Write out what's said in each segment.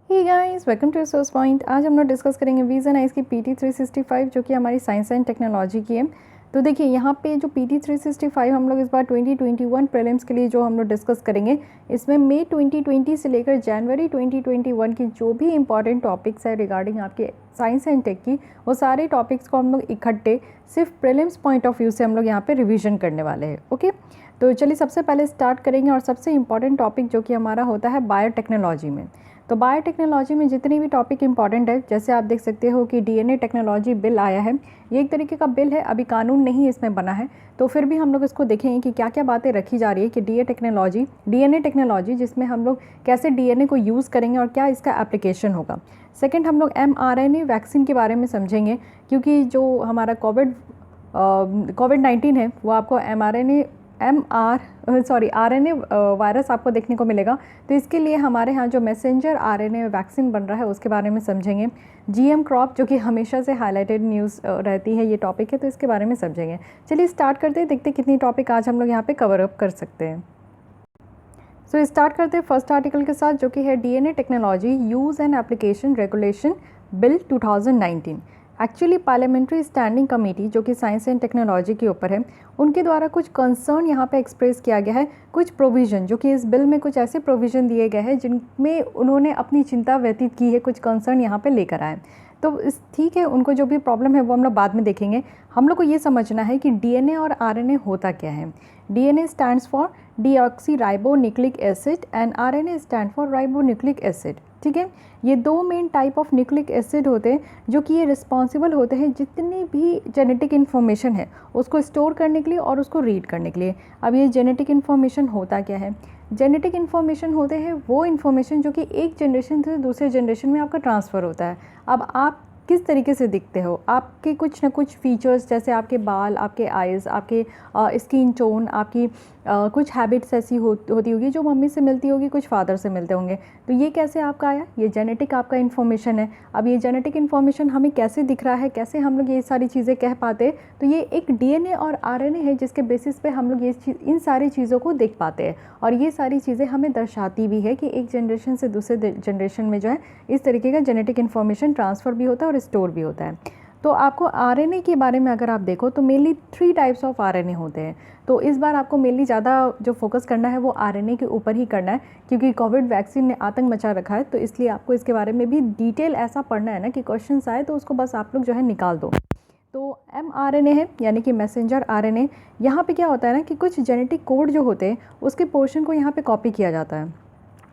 Hey guys, welcome to Source Point. आज हम लोग डिस्कस करेंगे विजन आइस की PT365 जो कि हमारी साइंस एंड टेक्नोलॉजी की है। तो देखिए यहाँ पे जो PT365 हम लोग इस बार 2021 प्रीलिम्स के लिए जो हम लोग डिस्कस करेंगे, इसमें मई 2020 से लेकर जनवरी 2021 की जो भी इंपॉर्टेंट टॉपिक्स है रिगार्डिंग आपके साइंस एंड टेक की, वो सारे टॉपिक्स को हम लोग इकट्ठे सिर्फ प्रीलिम्स पॉइंट ऑफ व्यू से हम लोग यहाँ पे रिविजन करने वाले हैं। ओके, तो चलिए सबसे पहले स्टार्ट करेंगे और सबसे इंपॉर्टेंट टॉपिक जो कि हमारा होता है बायोटेक्नोलॉजी में। तो बायोटेक्नोलॉजी में जितनी भी टॉपिक इंपॉर्टेंट है, जैसे आप देख सकते हो कि डीएनए टेक्नोलॉजी बिल आया है। ये एक तरीके का बिल है, अभी कानून नहीं इसमें बना है, तो फिर भी हम लोग इसको देखेंगे कि क्या क्या बातें रखी जा रही है कि डीएनए टेक्नोलॉजी जिसमें हम लोग कैसे डीएनए को यूज़ करेंगे और क्या इसका एप्लीकेशन होगा। सेकेंड, हम लोग mRNA वैक्सीन के बारे में समझेंगे, क्योंकि जो हमारा कोविड-19 है वो आपको आरएनए वायरस आपको देखने को मिलेगा। तो इसके लिए हमारे यहाँ जो मैसेंजर आरएनए वैक्सीन बन रहा है उसके बारे में समझेंगे। जीएम क्रॉप जो कि हमेशा से हाईलाइटेड न्यूज़ रहती है, ये टॉपिक है, तो इसके बारे में समझेंगे। चलिए स्टार्ट करते हैं, देखते हैं कितनी टॉपिक आज हम लोग यहाँ पे कवर अप कर सकते हैं। सो स्टार्ट करते हैं फर्स्ट आर्टिकल के साथ, जो कि है DNA technology use and application regulation bill 2019। Actually parliamentary standing committee जो कि साइंस एंड टेक्नोलॉजी के ऊपर है, उनके द्वारा कुछ कंसर्न यहाँ पे एक्सप्रेस किया गया है। कुछ प्रोविज़न जो कि इस बिल में कुछ ऐसे प्रोविज़न दिए गए हैं जिनमें उन्होंने अपनी चिंता व्यतीत की है, कुछ कंसर्न यहाँ पे लेकर आए। तो इस ठीक है, उनको जो भी प्रॉब्लम है वो हम लोग बाद में देखेंगे। हम लोग को ये समझना है कि डीएनए और आरएनए होता क्या है। DNA stands for deoxyribonucleic acid and RNA stand for ribonucleic acid. ठीक है, ये दो main type of nucleic acid होते हैं जो कि ये रिस्पॉन्सिबल होते हैं जितनी भी जेनेटिक इन्फॉर्मेशन है उसको स्टोर करने के लिए और उसको रीड करने के लिए। अब ये जेनेटिक इन्फॉर्मेशन होता क्या है? जेनेटिक इन्फॉर्मेशन होते हैं वो इन्फॉर्मेशन जो कि एक जनरेशन से दूसरे जनरेशन में आपका ट्रांसफ़र होता है। अब आप किस तरीके से दिखते हो, आपके कुछ ना कुछ फीचर्स, जैसे आपके बाल, आपके आइज़, आपके स्किन टोन, आपकी कुछ हैबिट्स ऐसी होती होगी जो मम्मी से मिलती होगी, कुछ फादर से मिलते होंगे। तो ये कैसे आपका आया? ये जेनेटिक आपका इन्फॉर्मेशन है। अब ये जेनेटिक इन्फॉर्मेशन हमें कैसे दिख रहा है, कैसे हम लोग ये सारी चीज़ें कह पाते हैं? तो ये एक डीएनए और आरएनए है जिसके बेसिस पे हम लोग इन सारी चीज़ों को देख पाते हैं, और ये सारी चीज़ें हमें दर्शाती भी है कि एक जनरेशन से दूसरे जनरेशन में जो है इस तरीके का जेनेटिक इन्फॉर्मेशन ट्रांसफ़र भी होता है और स्टोर भी होता है। तो आपको आरएनए के बारे में अगर आप देखो तो मेनली 3 टाइप्स ऑफ आरएनए होते हैं। तो इस बार आपको मेनली ज़्यादा जो फोकस करना है वो आरएनए के ऊपर ही करना है, क्योंकि कोविड वैक्सीन ने आतंक मचा रखा है। तो इसलिए आपको इसके बारे में भी डिटेल ऐसा पढ़ना है ना कि क्वेश्चन आए तो उसको बस आप लोग जो है निकाल दो। तो mRNA है, यानी कि मैसेंजर आरएनए। यहाँ पे क्या होता है ना कि कुछ जेनेटिक कोड जो होते हैं उसके पोर्शन को यहाँ पे कॉपी किया जाता है,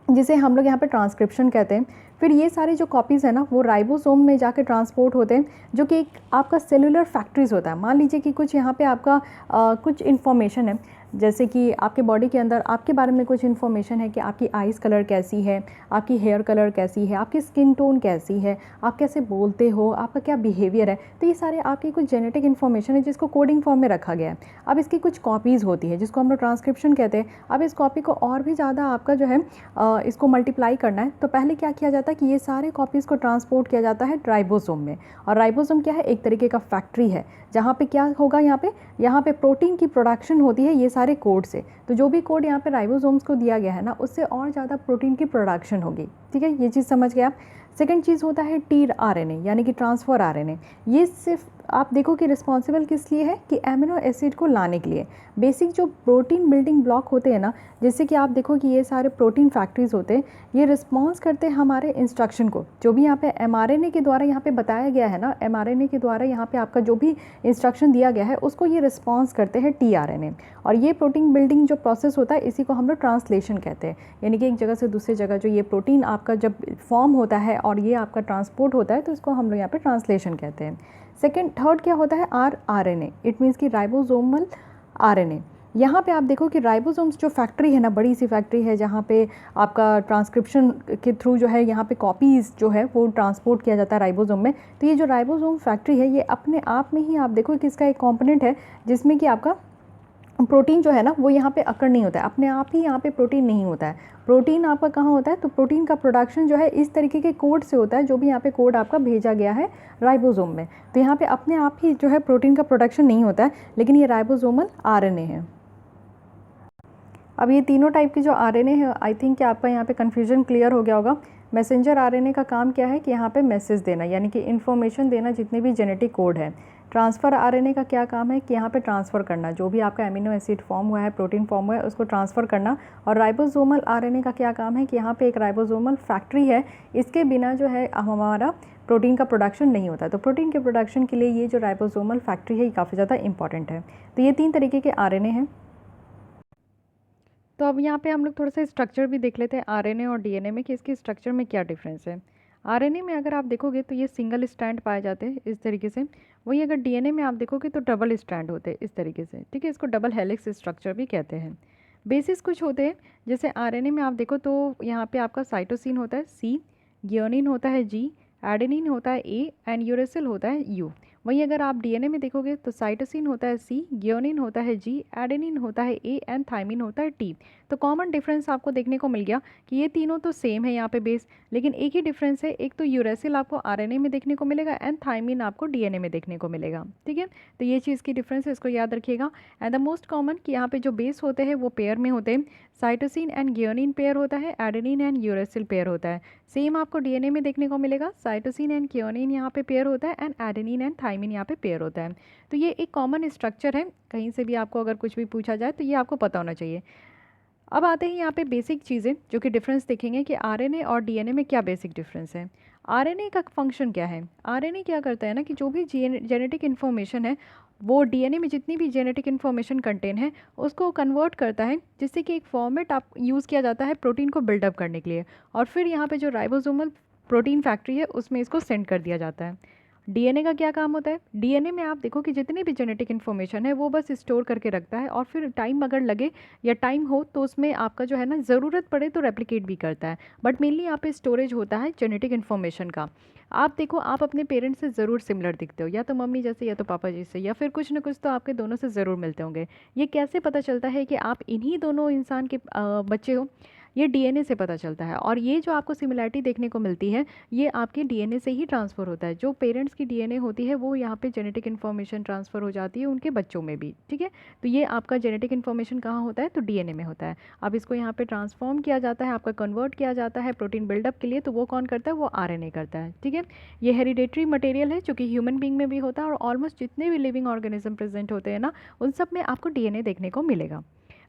जिसे हम लोग यहाँ पे ट्रांसक्रिप्शन कहते हैं। फिर ये सारी जो कॉपीज़ है ना वो राइबोसोम में जाके ट्रांसपोर्ट होते हैं, जो कि एक आपका सेलुलर फैक्ट्रीज़ होता है। मान लीजिए कि कुछ यहाँ पे आपका कुछ इन्फॉर्मेशन है, जैसे कि आपके बॉडी के अंदर आपके बारे में कुछ इन्फॉर्मेशन है कि आपकी आइज़ कलर कैसी है, आपकी हेयर कलर कैसी है, आपकी स्किन टोन कैसी है, आप कैसे बोलते हो, आपका क्या बिहेवियर है। तो ये सारे आपकी कुछ जेनेटिक इन्फॉर्मेशन है जिसको कोडिंग फॉर्म में रखा गया है। अब इसकी कुछ कॉपीज़ होती है जिसको हम लोग ट्रांसक्रिप्शन कहते हैं। अब इस कॉपी को और भी ज़्यादा आपका जो है इसको मल्टीप्लाई करना है, तो पहले क्या किया जाता है कि ये सारे कॉपीज़ को ट्रांसपोर्ट किया जाता है राइबोसोम में। और राइबोसोम क्या है? एक तरीके का फैक्ट्री है, जहाँ पे क्या होगा, यहाँ पे प्रोटीन की प्रोडक्शन होती है ये सारे कोड से। तो जो भी कोड यहाँ पे राइबोसोम्स को दिया गया है ना, उससे और ज़्यादा प्रोटीन की प्रोडक्शन होगी। ठीक है, ये चीज़ समझ गए आप। सेकेंड चीज़ होता है tRNA, यानी कि ट्रांसफ़र आरएनए। ये सिर्फ आप देखो कि रिस्पॉन्सिबल किस लिए है कि एमिनो एसिड को लाने के लिए। बेसिक जो प्रोटीन बिल्डिंग ब्लॉक होते हैं ना, जैसे कि आप देखो कि ये सारे प्रोटीन फैक्ट्रीज होते हैं, ये रिस्पॉन्स करते हैं हमारे इंस्ट्रक्शन को। जो भी यहाँ पे mRNA के द्वारा यहाँ पे बताया गया है ना, mRNA के द्वारा यहाँ पे आपका जो भी इंस्ट्रक्शन दिया गया है उसको ये रिस्पॉन्स करते हैं tRNA। और ये प्रोटीन बिल्डिंग जो प्रोसेस होता है इसी को हम लोग ट्रांसलेशन कहते हैं, यानी कि एक जगह से दूसरी जगह जो ये प्रोटीन आपका जब फॉर्म होता है और ये आपका ट्रांसपोर्ट होता है तो इसको हम लोग यहाँ पे ट्रांसलेशन कहते हैं। थर्ड क्या होता है? rRNA। इट मीन्स कि राइबोसोमल आरएनए। यहाँ पे आप देखो कि राइबोसोम्स जो फैक्ट्री है ना, बड़ी सी फैक्ट्री है जहाँ पे आपका ट्रांसक्रिप्शन के थ्रू जो है यहाँ पे कॉपीज़ जो है वो ट्रांसपोर्ट किया जाता है राइबोसोम में। तो ये जो राइबोसोम फैक्ट्री है ये अपने आप में ही आप देखो कि इसका एक कंपोनेंट है जिसमें कि आपका प्रोटीन जो है ना वो यहाँ पे अकर नहीं होता है, अपने आप ही यहाँ पे प्रोटीन नहीं होता है। प्रोटीन आपका कहाँ होता है? तो प्रोटीन का प्रोडक्शन जो है इस तरीके के कोड से होता है, जो भी यहाँ पे कोड आपका भेजा गया है राइबोसोम में। तो यहाँ पे अपने आप ही जो है प्रोटीन का प्रोडक्शन नहीं होता है, लेकिन ये राइबोसोमल आरएनए है। अब ये तीनों टाइप के जो आरएनए है, आई थिंक कि आपका यहाँ पे कन्फ्यूजन क्लियर हो गया होगा। मैसेंजर आरएनए का काम क्या है कि यहाँ पे मैसेज देना, यानी कि इन्फॉर्मेशन देना जितने भी जेनेटिक कोड है। ट्रांसफ़र आरएनए का क्या काम है कि यहाँ पे ट्रांसफ़र करना, जो भी आपका एमिनो एसिड फॉर्म हुआ है, प्रोटीन फॉर्म हुआ है, उसको ट्रांसफ़र करना। और राइबोसोमल आरएनए का क्या काम है कि यहाँ पे एक राइबोसोमल फैक्ट्री है, इसके बिना जो है हमारा प्रोटीन का प्रोडक्शन नहीं होता। तो प्रोटीन के प्रोडक्शन के लिए ये जो राइबोसोमल फैक्ट्री है ये काफ़ी ज़्यादा इंपॉर्टेंट है। तो ये 3 तरीके के आरएनए हैं। तो अब यहाँ पे हम लोग थोड़ा सा स्ट्रक्चर भी देख लेते हैं आरएनए और डीएनए में कि इसके स्ट्रक्चर में क्या डिफरेंस है। आरएनए में अगर आप देखोगे तो ये सिंगल स्ट्रैंड पाए जाते हैं इस तरीके से। वहीं अगर डीएनए में आप देखोगे तो डबल स्ट्रैंड होते हैं इस तरीके से, ठीक है। इसको डबल हेलिक्स स्ट्रक्चर भी कहते हैं। बेसिस कुछ होते हैं, जैसे आरएनए में आप देखो तो यहाँ पे आपका साइटोसिन होता है सी, ग्यूनिन होता है जी, एडेनिन होता है ए एंड यूरेसिल होता है यू। वहीं अगर आप डीएनए में देखोगे तो साइटोसिन होता है सी, ग्यूनिन होता है जी, एडेनिन होता है ए एंड थाइमिन होता है टी। तो कॉमन डिफरेंस आपको देखने को मिल गया कि ये तीनों तो सेम है यहाँ पे बेस, लेकिन एक ही डिफरेंस है, एक तो यूरेसिल आपको आरएनए में देखने को मिलेगा एंड थाइमिन आपको डीएनए में देखने को मिलेगा, ठीक है। तो ये चीज़ की डिफरेंस है, इसको याद रखिएगा। एंड द मोस्ट कॉमन कि यहाँ पे जो बेस होते हैं वो पेयर में होते हैं। साइटोसिन एंड ग्यूनिन पेयर होता है, एडेनिन एंड यूरेसिल पेयर होता है। सेम आपको डीएनए में देखने को मिलेगा, साइटोसिन एंड ग्यूनिन यहाँ पे पेयर होता है एंड एडेनिन एंड थाइमिन यहाँ पे पेयर होता है। तो ये एक कॉमन स्ट्रक्चर है, कहीं से भी आपको अगर कुछ भी पूछा जाए तो ये आपको पता होना चाहिए। अब आते हैं यहाँ पे बेसिक चीज़ें जो कि डिफरेंस देखेंगे कि आरएनए और डीएनए में क्या बेसिक डिफरेंस है। आरएनए का फंक्शन क्या है, आरएनए क्या करता है ना कि जो भी जेनेटिक इन्फॉर्मेशन है वो डीएनए में जितनी भी जेनेटिक इन्फॉर्मेशन कंटेन है उसको कन्वर्ट करता है, जिससे कि एक फॉर्मेट आप यूज़ किया जाता है प्रोटीन को बिल्डअप करने के लिए, और फिर यहाँ पे जो राइबोसोमल प्रोटीन फैक्ट्री है उसमें इसको सेंड कर दिया जाता है। डीएनए का क्या काम होता है, डीएनए में आप देखो कि जितनी भी जेनेटिक इन्फॉर्मेशन है वो बस स्टोर करके रखता है, और फिर टाइम अगर लगे या टाइम हो तो उसमें आपका जो है ना ज़रूरत पड़े तो रेप्लिकेट भी करता है, बट मेनली यहाँ पे स्टोरेज होता है जेनेटिक इन्फॉर्मेशन का। आप देखो आप अपने पेरेंट्स से ज़रूर सिमिलर दिखते हो, या तो मम्मी जैसे या तो पापा जी से, या फिर कुछ ना कुछ तो आपके दोनों से ज़रूर मिलते होंगे। ये कैसे पता चलता है कि आप इन्हीं दोनों इंसान के बच्चे हो, ये डीएनए से पता चलता है। और ये जो आपको सिमिलैरिटी देखने को मिलती है ये आपके डीएनए से ही ट्रांसफ़र होता है। जो पेरेंट्स की डीएनए होती है वो यहाँ पे जेनेटिक इन्फॉर्मेशन ट्रांसफ़र हो जाती है उनके बच्चों में भी, ठीक है। तो ये आपका जेनेटिक इन्फॉर्मेशन कहाँ होता है, तो डीएनए में होता है। अब इसको यहाँ पे ट्रांसफॉर्म किया जाता है, आपका कन्वर्ट किया जाता है प्रोटीन बिल्डअप के लिए, तो वो कौन करता है, वो आरएनए करता है, ठीक है। ये हेरिडेटरी मटेरियल है जो कि ह्यूमन बींग में भी होता है, और ऑलमोस्ट जितने भी लिविंग ऑर्गेनिज्म प्रेजेंट होते हैं ना उन सब में आपको डीएनए देखने को मिलेगा।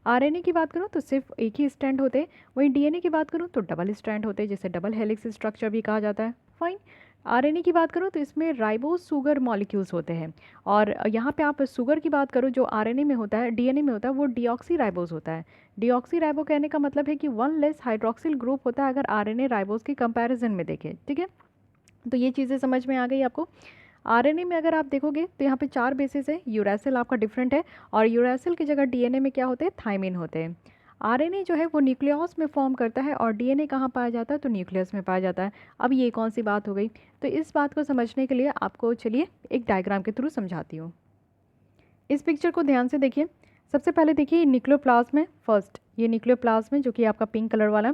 आरएनए की बात करूँ तो सिर्फ एक ही स्ट्रैंड होते हैं, वहीं डीएनए की बात करूँ तो डबल स्ट्रैंड होते हैं, जिसे डबल हेलिक्स स्ट्रक्चर भी कहा जाता है। फाइन। आरएनए की बात करूँ तो इसमें राइबोस सुगर मॉलिक्यूल्स होते हैं, और यहाँ पे आप शुगर की बात करो जो आरएनए में होता है, डीएनए में होता है, वो डीऑक्सी राइबोस होता है। डीऑक्सी राइबो कहने का मतलब है कि वन लेस हाइड्रोक्सिल ग्रुप होता है अगर आरएनए राइबोस के कंपैरिजन में देखें, ठीक है। तो ये चीज़ें समझ में आ गई आपको। आरएनए में अगर आप देखोगे तो यहाँ पे 4 बेसिस है, यूरेसिल आपका डिफरेंट है, और यूरेसिल की जगह डीएनए में क्या होते हैं, थाइमिन होते हैं। आरएनए जो है वो न्यूक्लियस में फॉर्म करता है, और डीएनए कहाँ पाया जाता है, तो न्यूक्लियस में पाया जाता है। अब ये कौन सी बात हो गई, तो इस बात को समझने के लिए आपको चलिए एक डायग्राम के थ्रू समझाती हूँ। इस पिक्चर को ध्यान से देखिए। सबसे पहले देखिए न्यूक्लियोप्लाज्म है, फर्स्ट ये न्यूक्लियोप्लाज्म है जो कि आपका पिंक कलर वाला।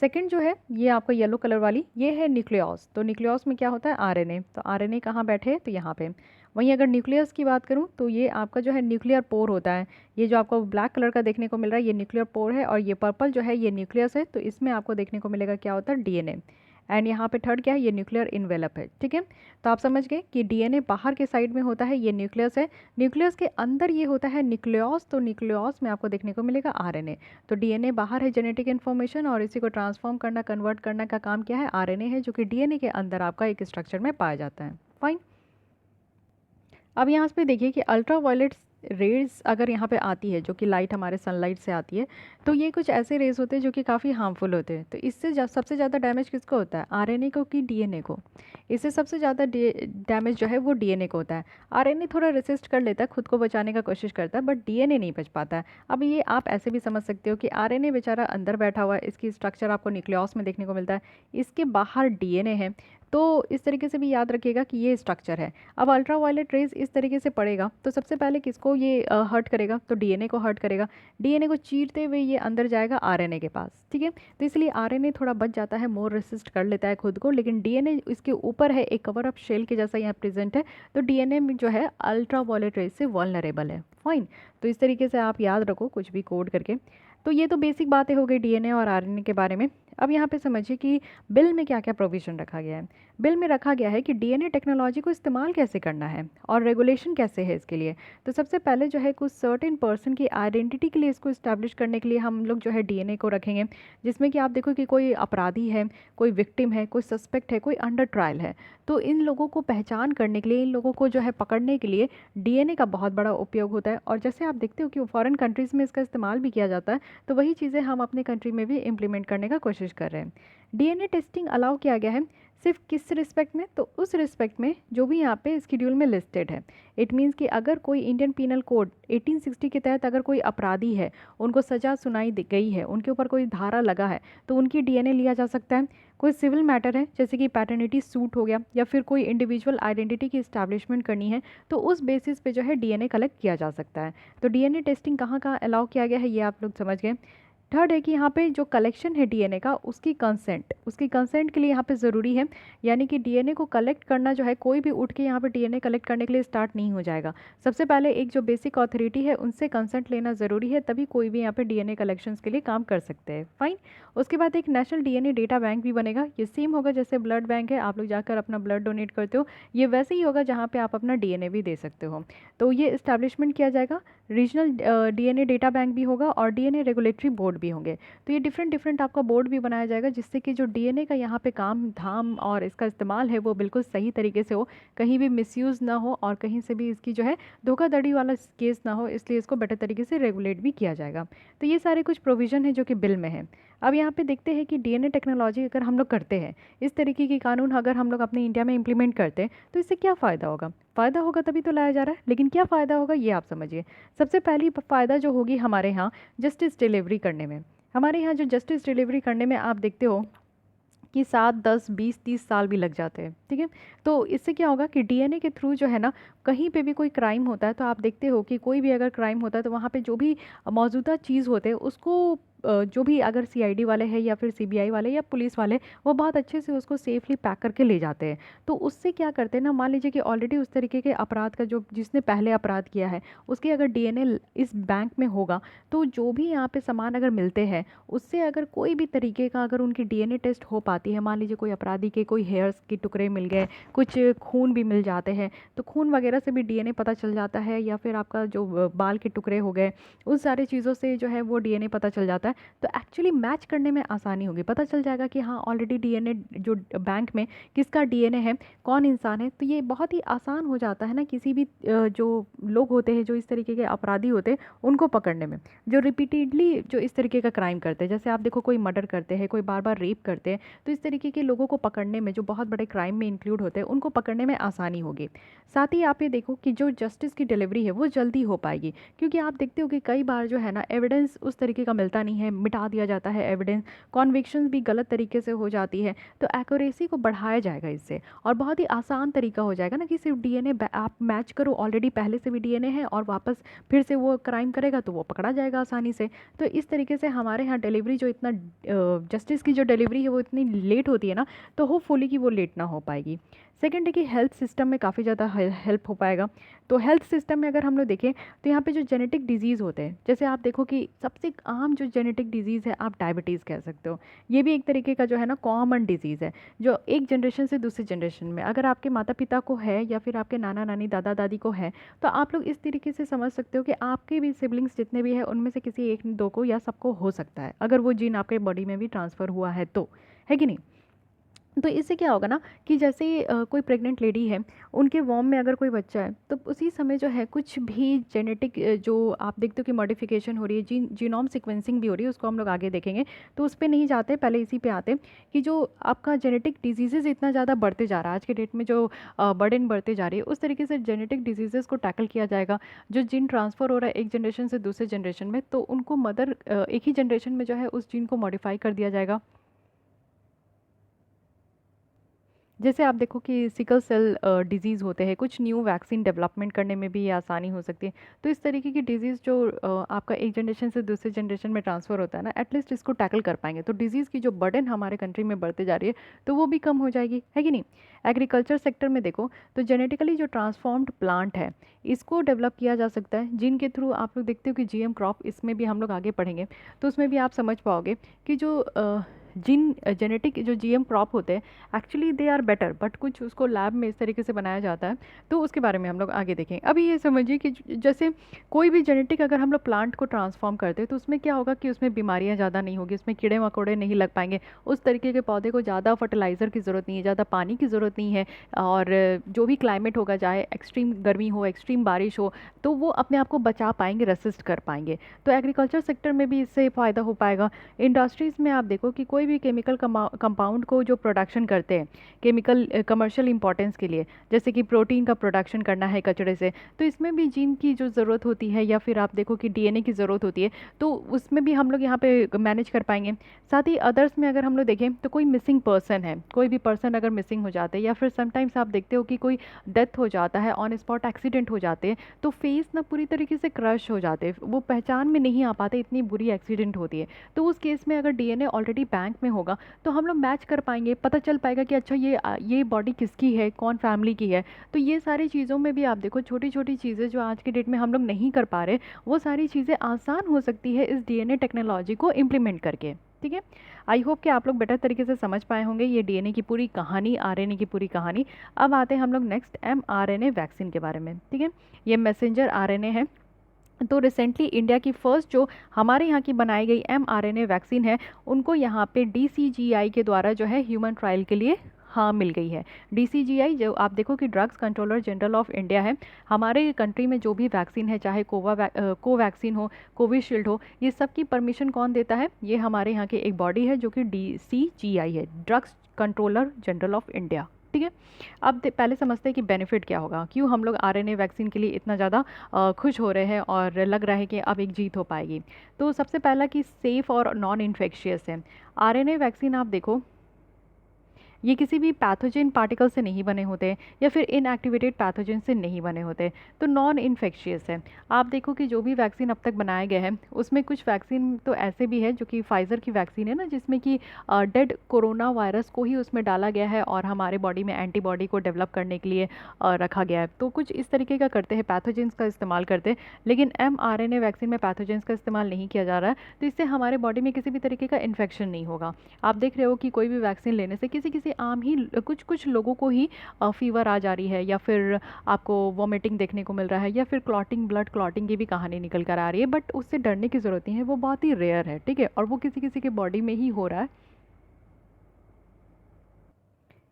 सेकंड जो है ये आपका येलो कलर वाली, ये है न्यूक्लियस। तो न्यूक्लियस में क्या होता है, आरएनए। तो आरएनए कहाँ बैठे हैं, तो यहाँ पे। वहीं अगर न्यूक्लियस की बात करूँ तो ये आपका जो है न्यूक्लियर पोर होता है। ये जो आपको ब्लैक कलर का देखने को मिल रहा है ये न्यूक्लियर पोर है, और ये पर्पल जो है ये न्यूक्लियस है। तो इसमें आपको देखने को मिलेगा क्या होता है, डीएनए। एंड यहाँ पे थर्ड क्या है, ये न्यूक्लियर इन्वेलप है, ठीक है। तो आप समझ गए कि डीएनए बाहर के साइड में होता है, ये न्यूक्लियस है। न्यूक्लियस के अंदर ये होता है न्यूक्लियस, तो न्यूक्लियस में आपको देखने को मिलेगा आरएनए। तो डीएनए बाहर है जेनेटिक इन्फॉर्मेशन, और इसी को ट्रांसफॉर्म करना, कन्वर्ट करना का काम क्या है, आरएनए है, जो कि डीएनए के अंदर आपका एक स्ट्रक्चर में पाया जाता है। फाइन। अब यहाँ पे देखिए कि अल्ट्रा वायलेट रेज अगर यहाँ पे आती है, जो कि लाइट हमारे सनलाइट से आती है, तो ये कुछ ऐसे रेज होते हैं जो कि काफ़ी हार्मफुल होते हैं। तो इससे सबसे ज़्यादा डैमेज किसको होता है, आरएनए को कि डीएनए को। इससे सबसे ज़्यादा डैमेज जो है वो डीएनए को होता है। आरएनए थोड़ा रेसिस्ट कर लेता है, खुद को बचाने का कोशिश करता है, बट डीएनए नहीं बच पाता है। अब ये आप ऐसे भी समझ सकते हो कि आरएनए बेचारा अंदर बैठा हुआ है, इसकी स्ट्रक्चर आपको न्यूक्लियस में देखने को मिलता है, इसके बाहर डीएनए है। तो इस तरीके से भी याद रखिएगा कि ये स्ट्रक्चर है। अब अल्ट्रा वायलेट रेज इस तरीके से पड़ेगा तो सबसे पहले किसको ये हर्ट करेगा, तो डीएनए को हर्ट करेगा। डीएनए को चीरते हुए ये अंदर जाएगा आरएनए के पास, ठीक है। तो इसलिए आरएनए थोड़ा बच जाता है, मोर रेसिस्ट कर लेता है खुद को, लेकिन डीएनए इसके ऊपर है, एक कवर अप शेल के जैसा यहाँ प्रेजेंट है। तो डीएनए में जो है अल्ट्रा वायलेट रेज से वल्नरेबल है। फाइन। तो इस तरीके से आप याद रखो कुछ भी कोड करके। तो ये तो बेसिक बातें हो गई डीएनए और आरएनए के बारे में। अब यहाँ पे समझिए कि बिल में क्या क्या प्रोविज़न रखा गया है। बिल में रखा गया है कि डीएनए टेक्नोलॉजी को इस्तेमाल कैसे करना है और रेगुलेशन कैसे है इसके लिए। तो सबसे पहले जो है कुछ सर्टेन पर्सन की आइडेंटिटी के लिए इसको इस्टेब्लिश करने के लिए हम लोग जो है डीएनए को रखेंगे, जिसमें कि आप देखो कि कोई अपराधी है, कोई विक्टिम है, कोई सस्पेक्ट है, कोई अंडर ट्रायल है, तो इन लोगों को पहचान करने के लिए, इन लोगों को जो है पकड़ने के लिए डीएनए का बहुत बड़ा उपयोग होता है। और जैसे आप देखते हो कि फॉरेन कंट्रीज़ में इसका इस्तेमाल भी किया जाता है, तो वही चीज़ें हम अपने कंट्री में भी इम्प्लीमेंट करने का कोशिश कर रहे हैं। डीएनए टेस्टिंग अलाउ किया गया है सिर्फ किस रिस्पेक्ट में, तो उस रिस्पेक्ट में जो भी यहाँ पे स्केड्यूल में लिस्टेड है। इट मीन्स कि अगर कोई इंडियन पीनल कोड 1860 के तहत अगर कोई अपराधी है, उनको सज़ा सुनाई गई है, उनके ऊपर कोई धारा लगा है, तो उनकी डीएनए लिया जा सकता है। कोई सिविल मैटर है जैसे कि पैटर्निटी सूट हो गया, या फिर कोई इंडिविजुअल आइडेंटिटी की इस्टेब्लिशमेंट करनी है, तो उस बेसिस पे जो है डीएनए कलेक्ट किया जा सकता है। तो डीएनए टेस्टिंग कहाँ कहाँ अलाउ किया गया है ये आप लोग समझ गए। थर्ड है कि यहाँ पे जो कलेक्शन है डीएनए का, उसकी कंसेंट के लिए यहाँ पे ज़रूरी है। यानी कि डीएनए को कलेक्ट करना जो है, कोई भी उठ के यहाँ पे डीएनए कलेक्ट करने के लिए स्टार्ट नहीं हो जाएगा। सबसे पहले एक जो बेसिक अथॉरिटी है उनसे कंसेंट लेना ज़रूरी है, तभी कोई भी यहाँ पे डीएनए कलेक्शंस के लिए काम कर सकते हैं। फाइन। उसके बाद एक नेशनल डीएनए डेटा बैंक भी बनेगा। ये सेम होगा जैसे ब्लड बैंक है, आप लोग जाकर अपना ब्लड डोनेट करते हो, ये वैसे ही होगा जहाँ पे आप अपना डीएनए भी दे सकते हो। तो ये इस्टेब्लिशमेंट किया जाएगा। रीजनल डीएनए डेटा बैंक भी होगा और डीएनए रेगुलेटरी बोर्ड भी होंगे। तो ये डिफरेंट आपका बोर्ड भी बनाया जाएगा, जिससे कि जो डीएनए का यहाँ पे काम धाम और इसका इस्तेमाल है वो बिल्कुल सही तरीके से हो, कहीं भी मिसयूज़ ना हो और कहीं से भी इसकी जो है धोखाधड़ी वाला केस ना हो, इसलिए इसको बेटर तरीके से रेगुलेट भी किया जाएगा। तो ये सारे कुछ प्रोविज़न है जो कि बिल में है। अब यहाँ पे देखते हैं कि डीएनए टेक्नोलॉजी अगर हम लोग करते हैं, इस तरीके की कानून अगर हम लोग अपने इंडिया में इम्प्लीमेंट करते हैं, तो इससे क्या फ़ायदा होगा। फ़ायदा होगा तभी तो लाया जा रहा है, लेकिन क्या फ़ायदा होगा ये आप समझिए। सबसे पहली फ़ायदा जो होगी हमारे यहाँ जस्टिस डिलीवरी करने में। हमारे यहाँ जो जस्टिस डिलीवरी करने में आप देखते हो कि 7, 10, 20, 30 साल भी लग जाते हैं, ठीक है। तो इससे क्या होगा कि डीएनए के थ्रू जो है ना, कहीं पे भी कोई क्राइम होता है, तो आप देखते हो कि कोई भी अगर क्राइम होता है तो वहाँ पे जो भी मौजूदा चीज़ होते हैं उसको जो भी अगर सीआईडी वाले हैं या फिर सीबीआई वाले या पुलिस वाले, वो बहुत अच्छे से उसको सेफली पैक करके ले जाते हैं। तो उससे क्या करते हैं ना, मान लीजिए कि ऑलरेडी उस तरीके के अपराध का जो जिसने पहले अपराध किया है, उसके अगर डीएनए इस बैंक में होगा, तो जो भी यहाँ पे सामान अगर मिलते हैं, उससे अगर कोई भी तरीके का अगर उनकी डीएनए टेस्ट हो पाती है, मान लीजिए कोई अपराधी के कोई हेयर्स के टुकड़े मिल गए, कुछ खून भी मिल जाते हैं, तो खून वगैरह से भी डीएनए पता चल जाता है, या फिर आपका जो बाल के टुकड़े हो गए, उन सारी चीज़ों से जो है वो डीएनए पता चल जाता है। तो एक्चुअली मैच करने में आसानी होगी, पता चल जाएगा कि हाँ ऑलरेडी डीएनए जो बैंक में किसका डीएनए है, कौन इंसान है। तो ये बहुत ही आसान हो जाता है ना किसी भी जो लोग होते हैं जो इस तरीके के अपराधी होते हैं उनको पकड़ने में, जो रिपीटेडली जो इस तरीके का क्राइम करते हैं। जैसे आप देखो कोई मर्डर करते हैं, कोई बार बार रेप करते हैं, तो इस तरीके के लोगों को पकड़ने में, जो बहुत बड़े क्राइम में इंक्लूड होते हैं, उनको पकड़ने में आसानी होगी। साथ ही आप ये देखो कि जो जस्टिस की डिलीवरी है वो जल्दी हो पाएगी, क्योंकि आप देखते हो कि कई बार जो है ना एविडेंस उस तरीके का मिलता नहीं है, मिटा दिया जाता है एविडेंस, कॉन्विक्शंस भी गलत तरीके से हो जाती है। तो एक्यूरेसी को बढ़ाया जाएगा इससे, और बहुत ही आसान तरीका हो जाएगा ना कि सिर्फ डीएनए आप मैच करो, ऑलरेडी पहले से भी डीएनए है और वापस फिर से वो क्राइम करेगा तो वो पकड़ा जाएगा आसानी से। तो इस तरीके से हमारे यहाँ डिलीवरी जो इतना जस्टिस की जो डिलीवरी है वो इतनी लेट होती है ना, तो होपफुली कि वो लेट ना हो पाएगी। सेकेंड है कि हेल्थ सिस्टम में काफ़ी ज़्यादा हेल्प हो पाएगा। तो हेल्थ सिस्टम में अगर हम लोग देखें तो यहाँ पे जो जेनेटिक डिजीज़ होते हैं, जैसे आप देखो कि सबसे आम जो जेनेटिक डिजीज़ है आप डायबिटीज़ कह सकते हो, ये भी एक तरीके का जो है ना कॉमन डिजीज़ है, जो एक जनरेशन से दूसरी जनरेशन में अगर आपके माता पिता को है या फिर आपके नाना नानी दादा दादी को है, तो आप लोग इस तरीके से समझ सकते हो कि आपके भी सिबलिंग्स जितने भी हैं उनमें से किसी एक दो को या सबको हो सकता है, अगर वो जीन आपके बॉडी में भी ट्रांसफ़र हुआ है तो, है कि नहीं। तो इससे क्या होगा ना कि जैसे कोई प्रेग्नेंट लेडी है, उनके वॉम में अगर कोई बच्चा है, तो उसी समय जो है कुछ भी जेनेटिक जो आप देखते हो कि मॉडिफिकेशन हो रही है, जीनोम सीक्वेंसिंग भी हो रही है, उसको हम लोग आगे देखेंगे। तो उस पर नहीं जाते, पहले इसी पे आते कि जो आपका जेनेटिक डिजीज़ेज़ इतना ज़्यादा बढ़ते जा रहा है आज के डेट में, जो बर्डन बढ़ते जा रही है, उस तरीके से जेनेटिक डिजीज़ेज़ को टैकल किया जाएगा। जो जीन ट्रांसफ़र हो रहा है एक जनरेशन से दूसरे जनरेशन में, तो उनको मदर एक ही जनरेशन में जो है उस जीन को मॉडिफाई कर दिया जाएगा। जैसे आप देखो कि सिकल सेल डिज़ीज़ होते हैं, कुछ न्यू वैक्सीन डेवलपमेंट करने में भी ये आसानी हो सकती है। तो इस तरीके की डिज़ीज़ जो आपका एक जनरेशन से दूसरे जनरेशन में ट्रांसफ़र होता है ना, एटलीस्ट इसको टैकल कर पाएंगे, तो डिज़ीज़ की जो बर्डन हमारे कंट्री में बढ़ते जा रही है तो वो भी कम हो जाएगी, है कि नहीं। एग्रीकल्चर सेक्टर में देखो तो जेनेटिकली जो ट्रांसफॉर्म्ड प्लांट है, इसको डेवलप किया जा सकता है जिनके थ्रू आप लोग देखते हो कि जीएम क्रॉप, इसमें भी हम लोग आगे पढ़ेंगे तो उसमें भी आप समझ पाओगे कि जो जिन जेनेटिक जो जीएम क्रॉप होते हैं actually they are better, but कुछ उसको लैब में इस तरीके से बनाया जाता है, तो उसके बारे में हम लोग आगे देखेंगे। अभी ये समझिए कि जैसे कोई भी जेनेटिक अगर हम लोग प्लांट को ट्रांसफॉर्म करते हैं तो उसमें क्या होगा कि उसमें बीमारियां ज़्यादा नहीं होगी, उसमें कीड़े मकोड़े नहीं लग पाएंगे, उस तरीके के पौधे को ज़्यादा फर्टिलाइज़र की ज़रूरत नहीं है, ज़्यादा पानी की ज़रूरत नहीं है, और जो भी क्लाइमेट होगा, चाहे एक्सट्रीम गर्मी हो, एक्सट्रीम बारिश हो, तो वो अपने आप को बचा पाएंगे, रेसिस्ट कर पाएंगे। तो एग्रीकल्चर सेक्टर में भी इससे फ़ायदा हो पाएगा। इंडस्ट्रीज़ में आप देखो कि कोई भी केमिकल कंपाउंड को जो प्रोडक्शन करते हैं केमिकल कमर्शियल इंपॉर्टेंस के लिए, जैसे कि प्रोटीन का प्रोडक्शन करना है कचड़े से, तो इसमें भी जीन की जो ज़रूरत होती है, या फिर आप देखो कि डीएनए की ज़रूरत होती है, तो उसमें भी हम लोग यहाँ पे मैनेज कर पाएंगे। साथ ही अदर्स में अगर हम लोग देखें तो कोई मिसिंग पर्सन है, कोई भी पर्सन अगर मिसिंग हो जाते हैं, या फिर समटाइम्स आप देखते हो कि कोई डेथ हो जाता है, ऑन स्पॉट एक्सीडेंट हो जाते हैं, तो फेस ना पूरी तरीके से क्रश हो जाते हैं, वो पहचान में नहीं आ पाते, इतनी बुरी एक्सीडेंट होती है। तो उस केस में अगर डीएनए ऑलरेडी बैंक में होगा तो हम लोग मैच कर पाएंगे, पता चल पाएगा कि अच्छा ये बॉडी किसकी है, कौन फैमिली की है। तो ये सारी चीज़ों में भी आप देखो छोटी छोटी चीज़ें जो आज के डेट में हम लोग नहीं कर पा रहे, वो सारी चीज़ें आसान हो सकती है इस डीएनए टेक्नोलॉजी को इम्प्लीमेंट करके। ठीक है, आई होप कि आप लोग बेटर तरीके से समझ पाए होंगे ये डीएनए की पूरी कहानी, आरएनए की पूरी कहानी। अब आते हैं हम लोग नेक्स्ट एमआरएनए वैक्सीन के बारे में। ठीक है, ये मैसेंजर आरएनए है। तो रिसेंटली इंडिया की फर्स्ट जो हमारे यहाँ की बनाई गई एमआरएनए वैक्सीन है, उनको यहाँ पे डीसीजीआई के द्वारा जो है ह्यूमन ट्रायल के लिए हाँ मिल गई है। डीसीजीआई जो आप देखो कि drugs controller general of India है। हमारे कंट्री में जो भी वैक्सीन है, चाहे कोवैक्सीन हो, कोविशील्ड हो, ये सब की परमिशन कौन देता है? ये हमारे यहाँ की एक बॉडी है जो कि डीसीजीआई है, drugs controller general of India. ठीक है, अब पहले समझते हैं कि बेनिफिट क्या होगा, क्यों हम लोग आरएनए वैक्सीन के लिए इतना ज़्यादा खुश हो रहे हैं और लग रहा है कि अब एक जीत हो पाएगी। तो सबसे पहला कि सेफ़ और नॉन इन्फेक्शियस है। आरएनए वैक्सीन आप देखो ये किसी भी पैथोजन पार्टिकल से नहीं बने होते, या फिर इनएक्टिवेटेड पैथोजन से नहीं बने होते, तो नॉन इन्फेक्शियस है। आप देखो कि जो भी वैक्सीन अब तक बनाया गया है उसमें कुछ वैक्सीन तो ऐसे भी है जो कि फाइज़र की वैक्सीन है ना, जिसमें कि डेड कोरोना वायरस को ही उसमें डाला गया है और हमारे बॉडी में एंटीबॉडी को डेवलप करने के लिए रखा गया है। तो कुछ इस तरीके का करते हैं, पैथोजेंस का इस्तेमाल करते हैं, लेकिन mRNA वैक्सीन में पैथोजेंस का इस्तेमाल नहीं किया जा रहा है, तो इससे हमारे बॉडी में किसी भी तरीके का इन्फेक्शन नहीं होगा। आप देख रहे हो कि कोई भी वैक्सीन लेने से किसी किसी आम ही कुछ कुछ लोगों को ही फीवर आ जा रही है, या फिर आपको वॉमिटिंग देखने को मिल रहा है, या फिर क्लॉटिंग, ब्लड क्लॉटिंग की भी कहानी निकल कर आ रही है, बट उससे डरने की ज़रूरत नहीं है, वो बहुत ही रेयर है। ठीक है, और वो किसी किसी के बॉडी में ही हो रहा है।